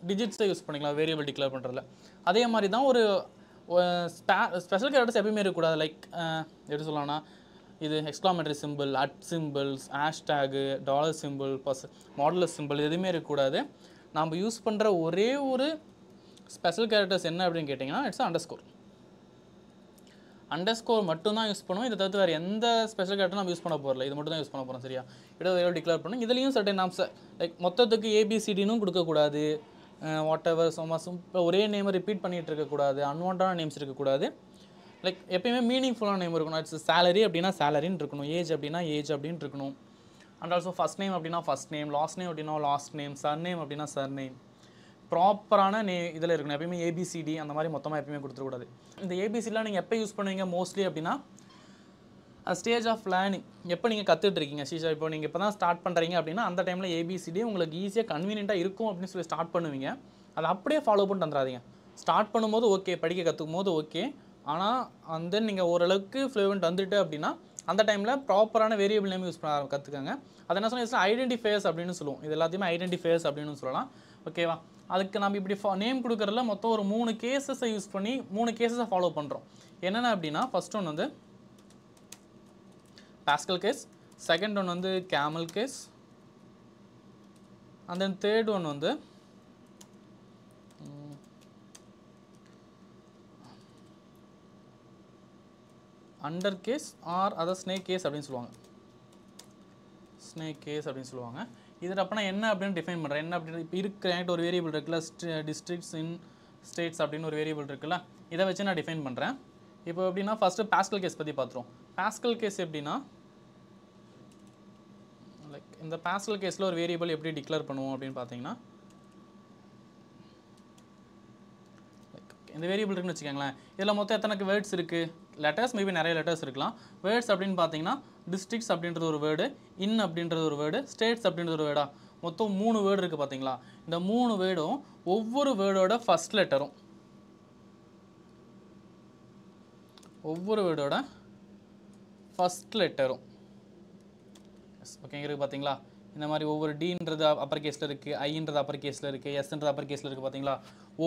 டிஜிட்ஸை யூஸ் பண்ணிக்கலாம் வேரியபிள் டிக்ளேர் பண்ணுறதுல. அதே மாதிரி தான் ஒரு ஸ்பெஷல் கேரக்டர்ஸ் எப்பயுமே இருக்கக்கூடாது. லைக் எப்படி சொல்லலாம்னா இது exclamatory simple, at simples, hashtag, dollar simple, modulus simple எதுவுமே இருக்கக்கூடாது. நம்ம யூஸ் பண்ணுற ஒரே ஒரு ஸ்பெஷல் கேரக்டர்ஸ் என்ன அப்படின்னு கேட்டிங்கன்னா இட்ஸ் அண்டர்ஸ்கோர் மட்டும்தான் யூஸ் பண்ணுவோம். இதை தவிர்த்து வேறு எந்த ஸ்பெஷல் கேரக்டரும் நம்ம யூஸ் பண்ண போகிறல. இது மட்டும் தான் யூஸ் பண்ண போகிறோம். சரியா? வேரியபிள் டிக்ளேர் பண்ணும். இதுலேயும் சர்டன் நாம்ஸ் லைக் மொத்தத்துக்கு ABCDனும் கொடுக்கக்கூடாது. வாட் எவர் ஒரே நேமை ரிப்பீட் பண்ணிகிட்டு இருக்கக்கூடாது. அன்வான்டான நேம்ஸ் இருக்கக்கூடாது. லைக் எப்பயுமே மீனிங்ஃபுல்லான நேம் இருக்கணும். இட்ஸ் சேலரி அப்படின்னா சேலரின்னு இருக்கணும். ஏஜ் அப்படின்னா ஏஜ் அப்படின்னு இருக்கணும். அண்ட் ஆல்சோ ஃபஸ்ட் நேம் அப்படின்னா ஃபஸ்ட் நேம், லாஸ்ட் நேம் அப்படின்னா லாஸ்ட் நேம், சர் நேம் அப்படின்னா சர் நேம். ப்ராப்பரான இதில் இருக்கணும். எப்பயுமே ABCD அந்த மாதிரி மொத்தமாக எப்பயுமே கொடுத்துடக்கூடாது. இந்த ABCDலாம் நீங்கள் எப்போ யூஸ் பண்ணுவீங்க மோஸ்ட்லி அப்படின்னா ஸ்டேஜ் ஆஃப் லேர்னிங். எப்போ நீங்கள் கற்றுட்டு இருக்கீங்க ஷீஷா, இப்போ நீங்கள் இப்போ தான் ஸ்டார்ட் பண்ணுறீங்க அப்படின்னா அந்த டைமில் ABCD உங்களுக்கு ஈஸியாக கன்வீனியண்ட்டாக இருக்கும் அப்படின்னு சொல்லி ஸ்டார்ட் பண்ணுவீங்க. அதை அப்படியே ஃபாலோ பண்ணிட்டு வந்துடாதீங்க. ஸ்டார்ட் பண்ணும்போது ஓகே, படிக்க கற்றுக்கும் போது ஓகே, ஆனால் அந்த நீங்கள் ஓரளவுக்கு ஃப்ளூவெண்ட் வந்துட்டு அப்படின்னா அந்த டைமில் ப்ராப்பரான வேரியபிள் நேம் யூஸ் பண்ண கற்றுக்கங்க. அதை என்ன சொன்னால் ஐடென்டிஃபையர்ஸ் அப்படின்னு சொல்லுவோம். இது எல்லாத்தையுமே ஐடென்டிஃபையர்ஸ் அப்படின்னு சொல்லலாம். ஓகேவா? அதுக்கு நம்ம இப்படி நேம் கொடுக்குறதுல மொத்தம் ஒரு 3 கேஸஸை யூஸ் பண்ணி 3 கேஸஸை ஃபாலோ பண்ணுறோம். என்னென்ன அப்படின்னா ஃபர்ஸ்ட் ஒன் வந்து பாஸ்கல் கேஸ், செகண்ட் ஒன் வந்து camel case, and then third one வந்து under case or other snake case அப்படின்னு சொல்லுவாங்க. ஸ்னேக் கேஸ் அப்படின்னு சொல்லுவாங்க. இதில் அப்போனா என்ன அப்படின்னு டிஃபைன் பண்ணுறேன். என்ன அப்படின்னு இப்போ இருக்கிற ஒரு வேரியபிள் இருக்குல்ல, டிஸ்ட்ரிக்ட்ஸ் இன் ஸ்டேட்ஸ் அப்படின்னு ஒரு வேரியபிள் இருக்குல்ல, இதை வச்சு நான் டிஃபைன் பண்ணுறேன். இப்போ எப்படின்னா ஃபஸ்ட்டு பாஸ்கல் கேஸ் பற்றி பார்த்துருவோம். பாஸ்கல் கேஸ் எப்படின்னா லைக் இந்த பாஸ்கல் கேஸில் ஒரு வேரியபிள் எப்படி டிக்ளேர் பண்ணுவோம் அப்படின்னு பார்த்தீங்கன்னா இந்த வேரியபிள் இருக்குன்னு வச்சுக்கோங்களேன். இதில் மொத்தம் எத்தனை வேர்ட்ஸ் இருக்குது? லெட்டர்ஸ் மேபி நிறைய லெட்டர்ஸ் இருக்கலாம். வேர்ட்ஸ் அப்படின்னு பார்த்தீங்கன்னா டிஸ்ட்ரிக்ட்ஸ் அப்படின்றது ஒரு வேர்டு, இன் அப்படின்றது ஒரு வேர்டு, ஸ்டேட்ஸ் அப்படின்றது ஒரு வேர்டா, மொத்தம் 3 வேர்டு இருக்குது பார்த்தீங்களா? இந்த 3 வேர்டும் ஒவ்வொரு வேர்டோட ஃபஸ்ட் லெட்டரும் ஒவ்வொரு வேர்டோட ஃபர்ஸ்ட் லெட்டரும் ஓகேங்கிறது பார்த்தீங்களா. இந்த மாதிரி ஒவ்வொரு டீன்றது அப்பர் கேஸில் இருக்குது, ஐன்றது அப்பர் கேஸில் இருக்குது, எஸ்ன்றது அப்பர் கேஸில் இருக்குது பார்த்தீங்களா.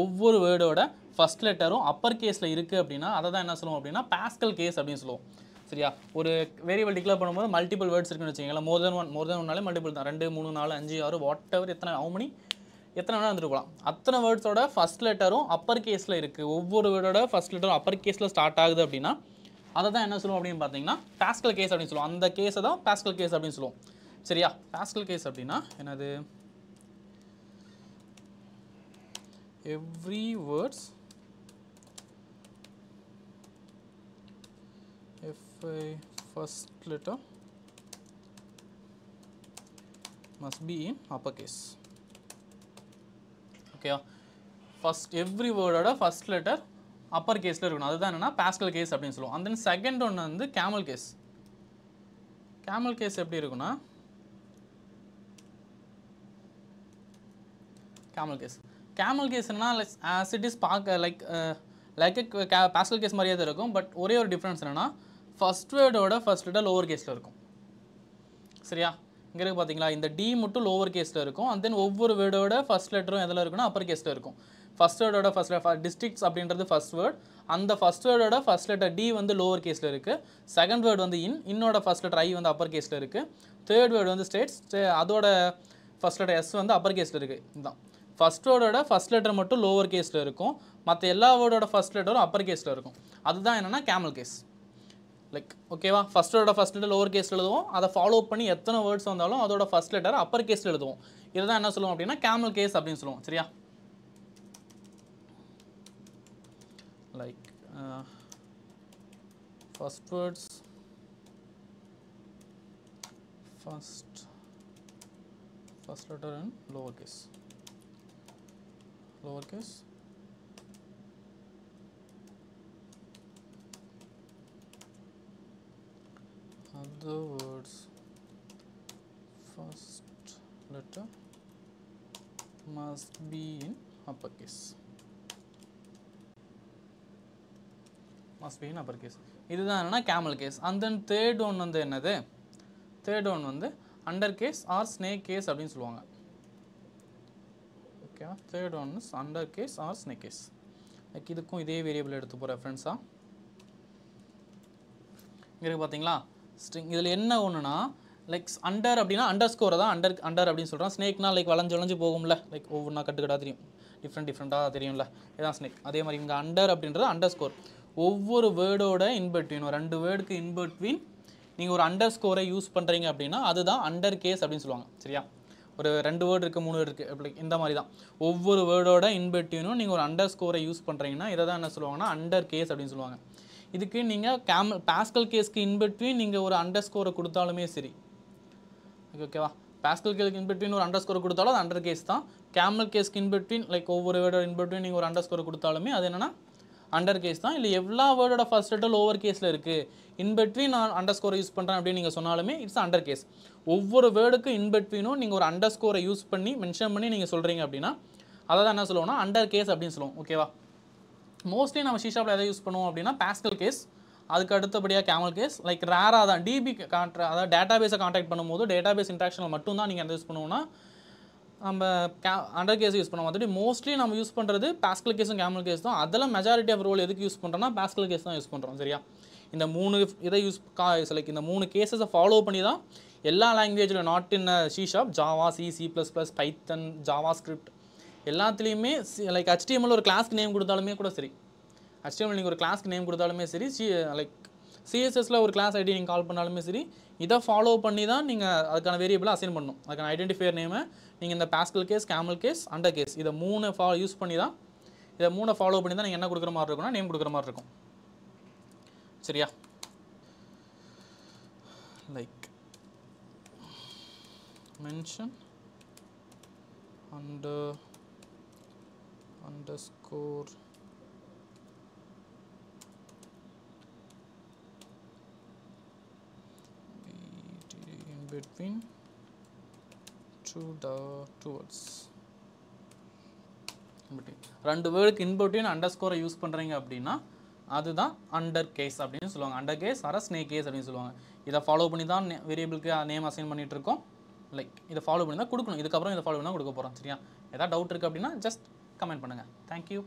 ஒவ்வொரு வேர்டோட ஃபர்ஸ்ட் லெட்டரும் அப்பர் கேஸில் இருக்குது அப்படின்னா அதை தான் என்ன சொல்லுவோம் அப்படின்னா பாஸ்கல் கேஸ் அப்படின்னு சொல்லுவோம். சரியா. ஒரு வேரியபிள் டிக்ளேர் பண்ணும்போது மல்டிபிள் வேர்ட்ஸ் இருக்குன்னு வச்சுக்கோங்களேன். மோர் தென் ஒன்னாலே மல்டிபிள் தான். 2 3 4 5 6 வாட் எவர் எத்தனை எத்தனை வேணால் வந்துருக்கலாம். அத்தனை வேர்ட்ஸோட ஃபர்ஸ்ட் லெட்டரும் அப்பர் கேஸில் இருக்குது. ஒவ்வொரு வேர்டோட ஃபர்ஸ்ட் லெட்டரும் அப்பர் கேஸில் ஸ்டார்ட் ஆகுது அப்படின்னா அதை தான் என்ன சொல்லுவோம் அப்படின்னு பார்த்தீங்கன்னா பாஸ்கல் கேஸ் அப்படின்னு சொல்லுவோம். அந்த கேஸை தான் பாஸ்கல் கேஸ் அப்படின்னு சொல்லுவோம். சரியா. பாஸ்கல் கேஸ் அப்படின்னா என்னது? Every words first letter must be in uppercase. Okay, first every word oda first letter upper case la irukkum. Adha enna Pascal case appdi solluvom. And then second one வந்து camel case. Camel case எப்படி இருக்கும்னா camel case enna as it is like a Pascal case மாதிரியே தான் இருக்கும். பட் ஒரே ஒரு டிஃபரன்ஸ் என்னன்னா ஃபர்ஸ்ட் வேர்டோட ஃபர்ஸ்ட் லெட்டர் லோவர் கேஸில் இருக்கும். சரியா. இங்கே இருக்குது பார்த்தீங்களா, இந்த டி மட்டும் லோவர் கேஸில் இருக்கும். அண்ட் தென் ஒவ்வொரு வேர்டோட ஃபர்ஸ்ட் லெட்டரும் எதில் இருக்குன்னா அப்பர் கேஸில் இருக்கும். ஃபர்ஸ்ட் வேர்டோட ஃபர்ஸ்ட் டிஸ்ட்ரிக்ட்ஸ் அப்படின்றது ஃபர்ஸ்ட் வேர்ட். அந்த ஃபர்ஸ்ட் வேர்டோட ஃபர்ஸ்ட் லெட்டர் டி வந்து லோவர் கேஸில் இருக்குது. செகண்ட் வேர்டு வந்து இன்னோட ஃபர்ஸ்ட் லெட்டர் ஐ வந்து அப்பர் கேஸில் இருக்குது. தேர்ட் வேர்டு வந்து ஸ்டேட்ஸ், அதோட ஃபர்ஸ்ட் லெட்டர் எஸ் வந்து அப்பர் கேஸில் இருக்குது. இதுதான் ஃபர்ஸ்ட் வேர்டோட ஃபர்ஸ்ட் லெட்டர் மட்டும் லோவர் கேஸில் இருக்கும். மற்ற எல்லா வேர்டோட ஃபர்ஸ்ட் லெட்டரும் அப்பர் கேஸில் இருக்கும். அதுதான் என்னென்னா கேமல் கேஸ். லைக் ஓகேவா. ஃபர்ஸ்ட் வேர்டோட ஃபர்ஸ்ட் லெட்டர் லோவர் கேஸில் எழுதுவோம். அதை ஃபாலோ பண்ணி எத்தனை வேர்ட்ஸ் வந்தாலும் அதோட ஃபர்ஸ்ட் லெட்டர் அப்பர் கேஸில் எழுதுவோம். இதுதான் என்ன சொல்லுவோம் அப்படின்னா கேமல் கேஸ் அப்படின்னு சொல்லுவோம். சரியா. Like first words first letter in lower case other words first letter must be in uppercase. இதுதான் என்னன்னா camel case. And then third one வந்து என்னது? third one வந்து under case or snake case அப்படின்னு சொல்லுவாங்க. Okay. third one is under case or snake case. Like இதுக்கும் இதே வேரியபிள் எடுத்து போகிற ரெஃபரன்ஸா இங்கே பார்த்தீங்களா. ஸ்ட்ரிங் இதில் என்ன ஒன்றுனா லைக் அண்டர் அப்படின்னா அண்டர் ஸ்கோரை தான் அண்டர் அப்படின்னு சொல்கிறோம். ஸ்னேக்னா லைக் வளைஞ்சு போகும்ல, லைக் ஒவ்வொன்றா கட்டுக்கட்டாக தெரியும், டிஃப்ரெண்ட்டாக தெரியும்ல, இதுதான் ஸ்னேக். அதே மாதிரி இங்கே அண்டர் அப்படின்றது அண்டர் ஸ்கோர். ஒவ்வொரு வேர்டோட இன்பிட்வீன், 2 வேர்டுக்கு இன்பிட்வீன் நீங்கள் ஒரு அண்டர் ஸ்கோரை யூஸ் பண்ணுறீங்க அப்படின்னா அதுதான் அண்டர் கேஸ் அப்படின்னு சொல்லுவாங்க. சரியா. ஒரு 2 வேர்டு இருக்குது, 3 வேர்டு இருக்குது, அப்படி இந்த மாதிரி தான் ஒவ்வொரு வேர்டோட இன்பிட்வீனும் நீங்கள் ஒரு அண்டர் ஸ்கோரை யூஸ் பண்ணுறீங்கன்னா இதை தான் என்ன சொல்லுவாங்கன்னா அண்டர் கேஸ் அப்படின்னு சொல்லுவாங்க. இதுக்கு நீங்கள் பாஸ்கல் கேஸ்க்கு இன்பிட்வீன் நீங்கள் ஒரு அண்டர் ஸ்கோரை கொடுத்தாலுமே சரி. ஓகேவா. பாஸ்கல் கேஸ்க்கு இன்பிட்வீன் ஒரு அண்டர் ஸ்கோரை கொடுத்தாலும் அது அண்டர் கேஸ் தான். கேமல் கேஸ்க்கு இன்பிட்வீன் லைக் ஒவ்வொரு வேர்டோட இன்பிட்வீன் நீங்கள் ஒரு அண்டர் ஸ்கோரை கொடுத்தாலுமே அது என்னென்னா அண்டர் கேஸ் தான். இல்லை எல்லா வேர்டோட ஃபர்ஸ்ட் லெட்டர் லோவர் கேஸில் இருக்குது, இன்பிட்வீன் நான் அண்டர் ஸ்கோரை யூஸ் பண்ணுறேன் அப்படின்னு நீங்கள் சொன்னாலுமே இட்ஸ் அண்டர் கேஸ். ஒவ்வொரு வேர்டுக்கு இன்பிட்வீனும் நீங்கள் ஒரு அண்டர் ஸ்கோரை யூஸ் பண்ணி மென்ஷன் பண்ணி நீங்கள் சொல்கிறீங்க அப்படின்னா அதை தான் என்ன சொல்லுவோம்னா அண்டர் கேஸ் அப்படின்னு சொல்லுவோம். ஓகேவா. மோஸ்ட்லி நம்ம ஷீஷாப்பில் எதை யூஸ் பண்ணுவோம் அப்படின்னா பாஸ்கல் கேஸ், அதுக்கு அடுத்தபடியாக கேமல் கேஸ். லைக் ரேராக தான் டிபி அதாவது டேட்டாபேஸை கான்டாக்ட் பண்ணும்போது டேட்டாபேஸ் இன்ட்ராக்ஷனில் மட்டும்தான் நீங்கள் எந்த யூஸ் பண்ணுவோம்னா நம்ம அண்டர் கேஸ் யூஸ் பண்ணுவோம். மற்றபடி மோஸ்ட்லி நம்ம யூஸ் பண்ணுறது பாஸ்கல் கேஸும் கேமல் கேஸ் தான். அதெல்லாம் மெஜாரிட்டி ஆஃப் ரோல் எதுக்கு யூஸ் பண்ணுறோம்னா பாஸ்கல் கேஸ் தான் யூஸ் பண்ணுறோம். சரியா. இந்த 3 இதை லைக் இந்த 3 கேஸஸை ஃபாலோ பண்ணி தான் எல்லா லாங்குவேஜில் not in C sharp, Java, C++, Python, JavaScript எல்லாத்துலேயுமே லைக் HTML ஒரு கிளாஸ்க்கு நேம் கொடுத்தாலுமே கூட சரி, HTML நீங்கள் ஒரு கிளாஸ்க்கு நேம் கொடுத்தாலுமே சரி, லைக் CSSல ஒரு கிளாஸ் ஐடி நீங்கள் கால் பண்ணாலுமே சரி, இதை ஃபாலோ பண்ணி தான் நீங்கள் அதுக்கான வேரியபிளை அசைன் பண்ணணும். அதுக்கான ஐடென்டிஃபையர் நேமை நீங்கள் இந்த Pascal case, camel case, under case இதை 3 யூஸ் பண்ணி தான் இதை 3 ஃபாலோ பண்ணி தான் நீங்கள் என்ன கொடுக்குற மாதிரி இருக்கும்னா நேம் கொடுக்குற மாதிரி இருக்கும். சரியா. Like mention underscore in between two words. 2 வேர்டுக்கு இன்பிட்வீன் அண்டர் ஸ்கோரை யூஸ் பண்ணுறீங்க அப்படின்னா அதுதான் அண்டர் கேஸ் அப்படின்னு சொல்லுவாங்க. Under case or snake case அப்படின்னு சொல்லுவாங்க. இதை ஃபாலோ பண்ணி தான் வேரியபிளுக்கு நேம் அசைன் பண்ணிட்டு இருக்கோம். லைக் இதை ஃபாலோ பண்ணி தான் கொடுக்கணும். இதுக்கப்புறம் இதை ஃபாலோ பண்ணி தான் கொடுக்க போகிறோம். சரியா? ஏதாவது டவுட் இருக்குது அப்படின்னா ஜஸ்ட் கமெண்ட் பண்ணுங்கள். தேங்க்யூ.